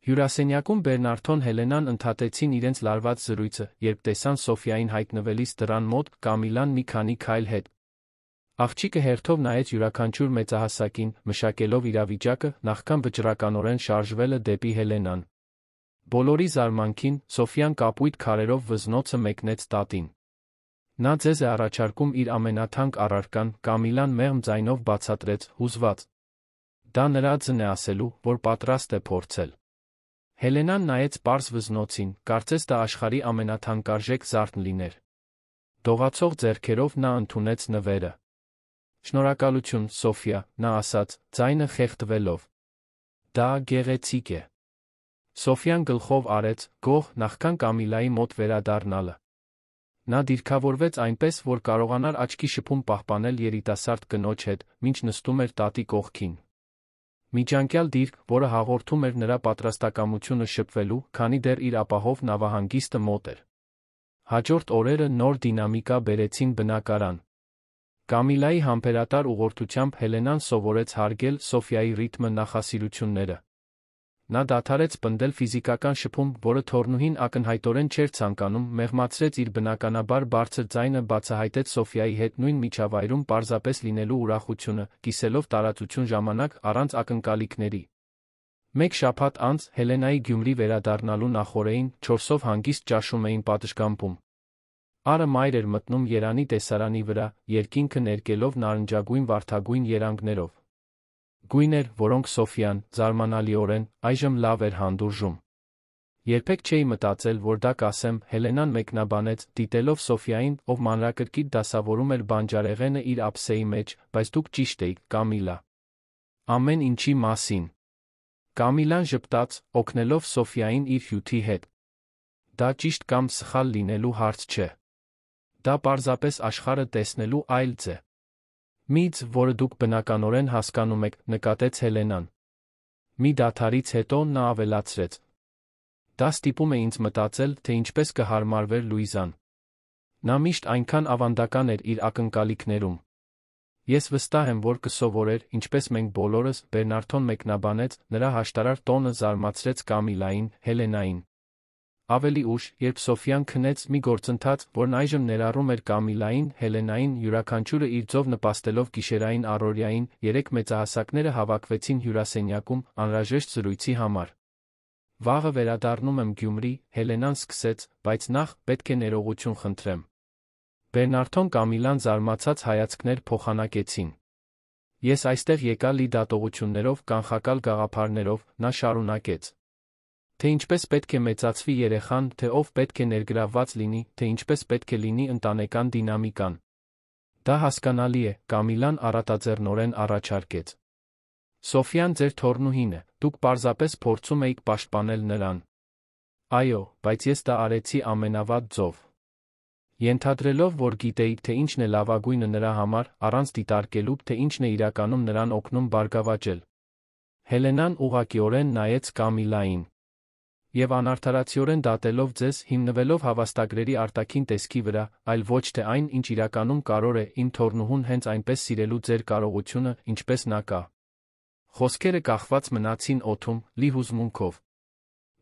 Հյուրասենյակում Բերնարդոն Հելենան ընդհատեցին իրենց լարված զրույցը, երբ տեսան Սոֆիային հայտնվելիս դռան մոտ, Կամիլան մի քանի քայլ հետ։ Աղջիկը հերթով նայեց յուրաքանչյուր մեծահասակին, մշակելով իրավիճակը, նախքան վճռականորեն շարժվելը դեպի Հելենան։ Բոլորի զարմանքին, Սոֆիան կապույտ քարերով վզնոցը մեկնեց տատին։ Նա ձեզ է առաջարկում իր ամենաթանկ առարկան, Կամիլան մեղմ ձայնով բացատրեց, հուզված։ Դա նրա ձն է ասելու, որ պատրաստ է փորձել։ Հելենան նայեց պարզ վզնոցին, կարծես դա աշխարհի ամենաթանկարժեք զարդն լիներ։ Դողացող ձեռքերով նա ընդունեց նվերը։ Շնորհակալություն, Սոֆիա, նա ասաց, ձայնը խեղդվելով։ Դա գեղեցիկ է։ Սոֆիան գլխով արեց, գոհ, նախքան Կամիլայի մոտ վերադառնալը։ Նա դիրքավորվեց այնպես, որ կարողանար աչքի շփում պահպանել երիտասարդ կնոջ հետ, մինչ նստում էր տատի կողքին։ Միջանկյալ դիրք, որը հաղորդում էր նրա պատրաստակամությունը շփվելու, քանի դեռ իր ապահով նավահանգիստը մոտ էր։ Հաջորդ օրերը նոր դինամիկա բերեցին բնակարան։ Կամիլայի համբերատար ուղղորդությամբ Հելենան սովորեց հարգել Սոֆիայի ռիթմը նախասիրությունները։ նա դադարեց պնդել ֆիզիկական շփում, որը թորնուհին ակնհայտորեն չէր ցանկանում, մեղմացրեց իր բնականաբար բարձր ձայնը, բացահայտեց Սոֆիայի հետ նույն միջավայրում պարզապես լինելու ուրախությունը, կիսելով տարածություն ժամանակ առանց ակնկալիքների։ Մեկ շաբաթ անց Հելենայի Գյումրի վերադառնալու նախօրեին 4-ով հանգիստ ճաշում էին պատշգամբում։ Արը մայր էր մտնում Երանի տեսարանի վրա, երկինքը ներկելով նարնջագույն վարդագույն երանգներով։ Գույներ, որոնք Սոֆիան, զարմանալիորեն, այժմ լավ էր հանդուրժում։ Երբեք չէի մտածել, որ դա կասեմ, Հելենան մեկնաբանեց, դիտելով Սոֆիային, ով մանրակրկիտ դասավորում էր բանջարեղենը իր ափսեի մեջ, բայց դուք ճիշտ էիք, Կամիլա։ Ամեն ինչի մասին։ Կամիլան ժպտաց, օգնելով Սոֆիային իր հյութի հետ։ Դա ճիշտ կամ սխալ լինելու հարց չէ։ Դա պարզապես աշխարհը տեսնելու այլ ձև։ Մի ձև, որը դուք բնականորեն հասկանում եք, նկատեց Հելենան։ Մի դադարից հետո նա ավելացրեց. Դա ստիպում է ինձ մտածել, թե ինչպես կհարմարվեր Լուիզան։ Նա միշտ այնքան ավանդական էր իր ակնկալիքներում։ Ես վստահ եմ, որ կսովորեր, ինչպես մենք բոլորս, Բերնարդոն մեկնաբանեց, նրա հաշտարար տոնը զարմացրեց Կամիլային, Հելենային։ Ավելի ուշ, երբ Սոֆիան քնեց, մի գործընթաց, որն այժմ ներառում էր Կամիլային, Հելենային, յուրաքանչյուրը իր ձով նպաստելով գիշերային առօրյային, երեք մեծահասակները հավաքվեցին հյուրասենյակում, անհրաժեշտ զրույցի համար։ Վաղը վերադառնում եմ Գյումրի, Հելենան սկսեց, բայց նախ, պետք է ներողություն խնդրեմ։ Բերնարդոն Կամիլան զարմացած հայացքներ փոխանակեցին։ Ես այստեղ եկա լի դատողություններով, կանխակալ գաղափարներով, նա շարունակեց։ Թե ինչպես պետք է մեծացվի երեխան, թե ով պետք է ներգրավված լինի, թե ինչպես պետք է լինի ընտանեկան դինամիկան։ Դա հասկանալի է, Կամիլան առատաձեռնորեն առաջարկեց։ Սոֆիան ձեր թորնուհին է, դուք պարզապես փորձում էիք պաշտպանել նրան։ Այո, բայց ես դա արեցի ամենավատ ձով։ Ենթադրելով, որ գիտեի, թե ինչն է լավագույնը նրա համար, առանց դիտարկելու, թե ինչն է իրականում նրան օգնում բարգավաճել։ Հելենան ուղղակիորեն նայեց Կամիլային։ Եվ անարդարացիորեն դատելով ձեզ, հիմնվելով հավաստագրերի արտաքին տեսքի վրա, այլ ոչ թե այն, ինչ իրականում կարող է, իմ թորնուհուն հենց այնպես սիրելու ձեր կարողությունը, ինչպես նա կա։ Խոսքերը կախված մնացին օդում, լի հուզմունքով։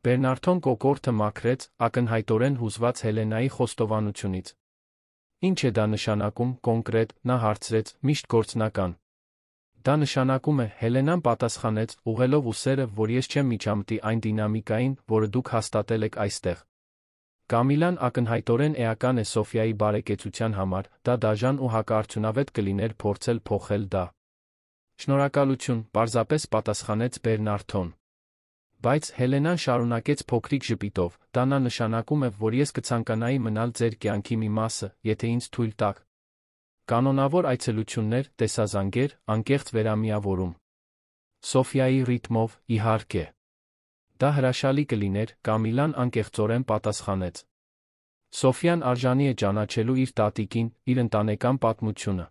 Բերնարդոն կոկորդը մաքրեց, ակնհայտորեն հուզված Հելենայի խոստովանությունից։ Ինչ է դա նշանակում, կոնկրետ, նա հարցրեց, միշտ գործնական։ Դա նշանակում է, Հելենան պատասխանեց, ուղղելով ուսերը, որ ես չեմ միջամտի այն դինամիկային, որը դուք հաստատել եք այստեղ։ Կամիլան ակնհայտորեն էական է Սոֆիայի բարեկեցության համար, դա դաժան ու հակարդյունավետ կլիներ փորձել փոխել դա։ Շնորհակալություն, պարզապես պատասխանեց Բերնարդոն։ Բայց Հելենան շարունակեց փոքրիկ ժպիտով, դա նշանակում է, որ ես կցանկանայի մնալ ձեր կյանքի մի մասը, եթե ինձ թույլ տաք։ Կանոնավոր այցելություններ, տեսազանգեր, անկեղծ վերամիավորում։ Սոֆիայի ռիթմով, իհարկե։ Դա հրաշալի կլիներ, Կամիլան անկեղծորեն պատասխանեց։ Սոֆիան արժանի է ճանաչելու իր տատիկին, իր ընտանեկան պատմությունը։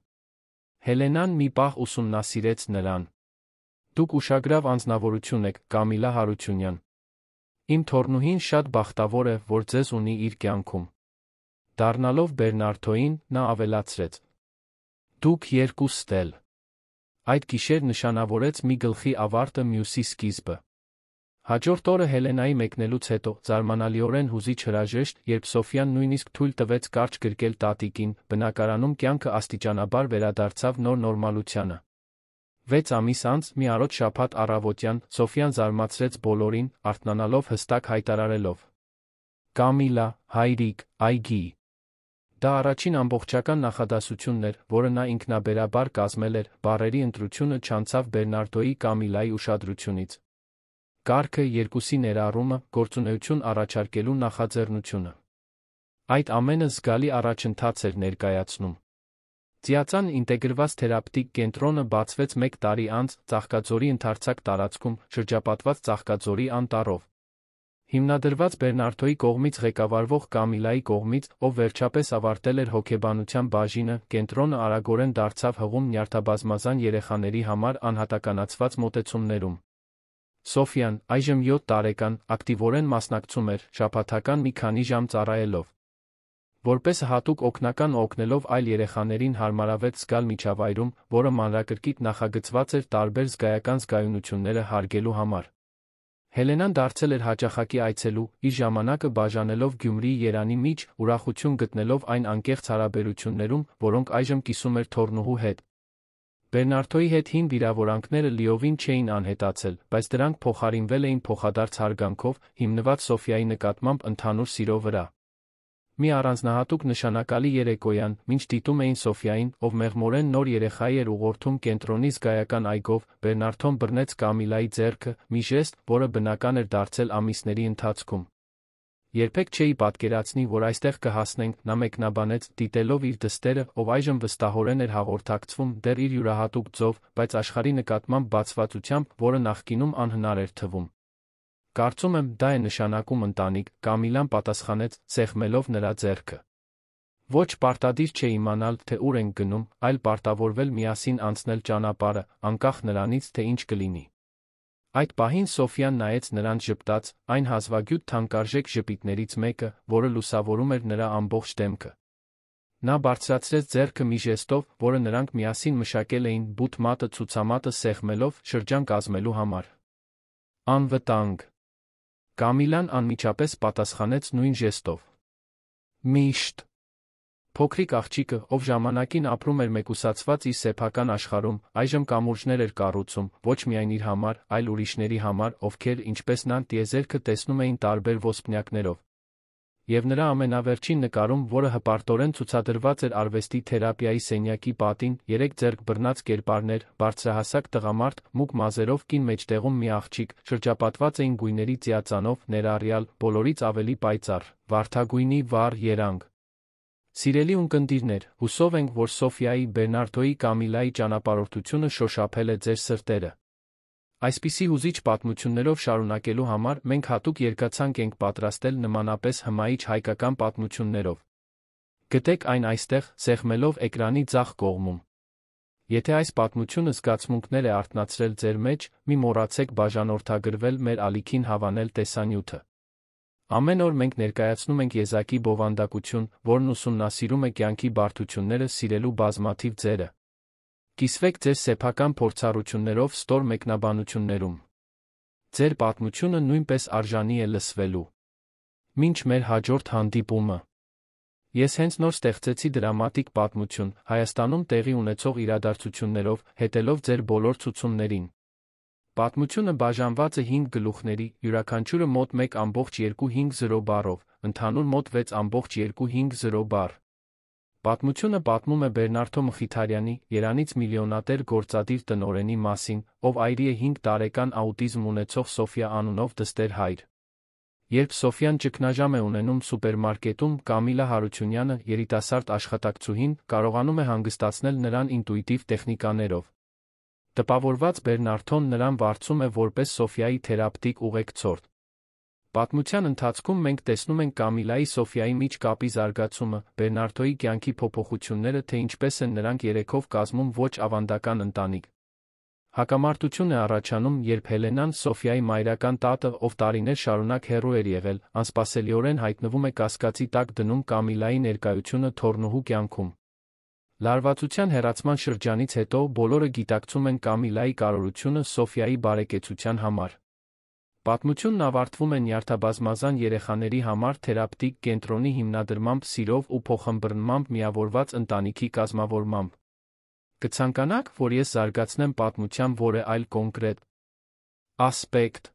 Հելենան մի պահ ուսումնասիրեց նրան։ Դուք ուշագրավ անձնավորություն եք, Կամիլա Հարությունյան։ Իմ թորնուհին շատ բախտավոր է, որ ձեզ ունի իր կյանքում։ Դառնալով Բերնարդոին, նա ավելացրեց. Դուք երկուստ էլ։ Այդ գիշեր նշանավորեց մի գլխի ավարտը մյուսի սկիզբը։ Հաջորդ օրը Հելենայի մեկնելուց հետո, զարմանալիորեն հուզիչ հրաժեշտ, երբ Սոֆիան նույնիսկ թույլ տվեց կարճ գրկել տատիկին, բնակարանում կյանքը աստիճանաբար վերադարձավ նոր նորմալությանը։ 6 ամիս անց, մի առոտ շաբաթ առավոտյան, Սոֆիան զարմացրեց բոլորին, արթնանալով հստակ հայտարարելով. Կամիլա, հայրիկ, այգի։ Դա առաջին ամբողջական նախադասությունն էր, որը նա ինքնաբերաբար կազմել էր, բառերի ընտրությունը չանցավ Բերնարդոյի Կամիլայի ուշադրությունից։ Կարգը, երկուսի ներառումը, գործունեություն առաջարկելու նախաձեռնությունը։ Այդ ամենը զգալի առաջընթաց էր ներկայացնում։ Ձիածան ինտեգրված թերապևտիկ կենտրոնը բացվեց 1 տարի անց, Ծաղկաձորի ընդարձակ տարածքում, շրջապատված Ծաղկաձորի անտառով։ Հիմնադրված Բերնարդոյի կողմից ղեկավարվող Կամիլայի կողմից, ով վերջապես ավարտել էր հոգեբանության բաժինը, կենտրոնը արագորեն դարձավ հղում նյարդաբազմազան երեխաների համար անհատականացված մոտեցումներում։ Սոֆիան, այժմ 7 տարեկան, ակտիվորեն մասնակցում էր, շաբաթական մի քանի ժամ ծառայելով։ Որպես հատուկ օգնական օգնելով այլ երեխաներին հարմարավետ զգալ միջավայրում, որը մանրակրկիտ նախագծված էր տարբեր զգայական զգայունությունները հարգելու համար։ Հելենան դարձել էր հաճախակի այցելու, իր ժամանակը բաժանելով Գյումրիի Երանի միջ, ուրախություն գտնելով այն անկեղծ հարաբերություններում, որոնք այժմ կիսում էր թոռնուհու հետ։ Բերնարդոյի հետ հին վիրավորանքները լիովին չէին անհետացել, բայց դրանք փոխարինվել էին փոխադարձ հարգանքով, հիմնված Սոֆիայի նկատմամբ ընդհանուր սիրո վրա։ Մի առանձնահատուկ նշանակալի երեկոյան, մինչ դիտում էին Սոֆիային, ով մեղմորեն նոր երեխայի էր ուղղորդում կենտրոնի զգայական այգով, Բերնարդոն բռնեց Կամիլայի ձեռքը, մի ժեստ, որը բնական էր դարձել ամիսների ընթացքում։ Երբեք չէի պատկերացնի, որ այստեղ կհասնենք, նա մեկնաբանեց, դիտելով իր դստերը, ով այժմ վստահորեն էր հաղորդակցվում, դեռ իր յուրահատուկ ձով, բայց աշխարհի նկատմամբ բացվածությամբ, որը նախկինում անհնար էր թվում։ Կարծում եմ, դա է նշանակում ընտանիք, Կամիլան պատասխանեց, սեղմելով նրա ձեռքը։ Ոչ պարտադիր չէ իմանալ, թե ուր ենք գնում, այլ պարտավորվել միասին անցնել ճանապարհը, անկախ նրանից, թե ինչ կլինի։ Այդ պահին Սոֆիան նայեց նրան ժպտաց, այն հազվագյուտ թանկարժեք ժպիտներից մեկը, որը լուսավորում էր նրա ամբողջ դեմքը։ Նա բարձրացրեց ձեռքը մի ժեստով, որը նրանք միասին մշակել էին, բութ մատը ցուցամատը սեղմելով, շրջան կազմելու համար։ Անվտանգ։ Կամիլան անմիջապես պատասխանեց նույն ժեստով։ Միշտ։ Փոքրիկ աղջիկը, ով ժամանակին ապրում էր մեկուսացված իր սեփական աշխարհում, այժմ կամուրջներ էր կառուցում, ոչ միայն իր համար, այլ ուրիշների համար, ովքեր, ինչպես նա, տիեզերքը տեսնում էին տարբեր ոսպնյակներով։ Եվ նրա ամենավերջին նկարում, որը հպարտորեն ցուցադրված էր արվեստի թերապիայի սենյակի պատին, 3 ձեռք բռնած կերպարներ, բարձրահասակ տղամարդ, մուգ մազերով կին մեջտեղում մի աղջիկ, շրջապատված էին գույների ծիածանով, ներառյալ, բոլորից ավելի պայծառ, վարդագույնի վառ երանգ։ Սիրելի ունկնդիրներ, հուսով ենք, որ Սոֆիայի, Բերնարդոյի Կամիլայի ճանապարհորդությունը շոշափել է ձեր սրտերը։ Այսպիսի հուզիչ պատմություններով շարունակելու համար մենք հատուկ երկացանք ենք պատրաստել նմանապես հմայիչ հայկական պատմություններով։ Գտեք այն այստեղ, սեղմելով էկրանի ձախ կողմում։ Եթե այս պատմությունը զգացմունքներ է արթնացրել ձեր մեջ, մի մոռացեք բաժանորդագրվել մեր ալիքին հավանել տեսանյութը։ Ամեն օր մենք ներկայացնում ենք եզակի բովանդակություն, որն ուսումնասիրում է կյանքի բարդությունները սիրելու բազմաթիվ ձերը։ Կիսվեք ձեր սեփական փորձառություններով ստոր մեկնաբանություններում։ Ձեր պատմությունը նույնպես արժանի է լսվելու։ Մինչ մեր հաջորդ հանդիպումը։ Ես հենց նոր ստեղծեցի դրամատիկ պատմություն, Հայաստանում տեղի ունեցող իրադարձություններով, հետելով ձեր բոլոր ցուցումներին։ Պատմությունը բաժանված է 5 գլուխների, յուրաքանչյուրը մոտ 1.250 բառով, ընդհանուր մոտ 6.250 բառ։ Պատմությունը պատմում է Բերնարդո Մխիթարյանի, Երանից միլիոնատեր գործադիր տնօրենի մասին, ով այրի է 5 տարեկան աուտիզմ ունեցող Սոֆիա անունով դստեր հայր։ Երբ Սոֆիան ճգնաժամ է ունենում սուպերմարկետում, Կամիլա Հարությունյանը, երիտասարդ աշխատակցուհին, կարողանում է հանգստացնել նրան ինտուիտիվ տեխնիկաներով։ Տպավորված Բերնարդոն նրան վարձում է որպես Սոֆիայի թերապևտիկ ուղեկցորդ։ Պատմության ընթացքում մենք տեսնում ենք Կամիլայի Սոֆիայի միջ կապի զարգացումը, Բերնարդոյի կյանքի փոփոխությունները, թե ինչպես են նրանք երեքով կազմում ոչ ավանդական ընտանիք։ Հակամարտություն է առաջանում, երբ Հելենան, Սոֆիայի մայրական տատը, ով տարիներ շարունակ հեռու էր եղել, անսպասելիորեն հայտնվում է կասկածի տակ դնում Կամիլայի ներկայությունը թոռնուհու կյանքում։ Լարվածության հեռացման շրջանից հետո բոլորը գիտակցում են Կամիլայի կարողությունը Սոֆիայի բարեկեցության համար։ Պատմությունն ավարտվում է նյարդաբազմազան երեխաների համար թերապևտիկ կենտրոնի հիմնադրմամբ, սիրով ու փոխըմբռնմամբ միավորված ընտանիքի կազմավորմամբ։ Կցանկանաք, որ ես զարգացնեմ պատմության որևէ այլ կոնկրետ ասպեկտ։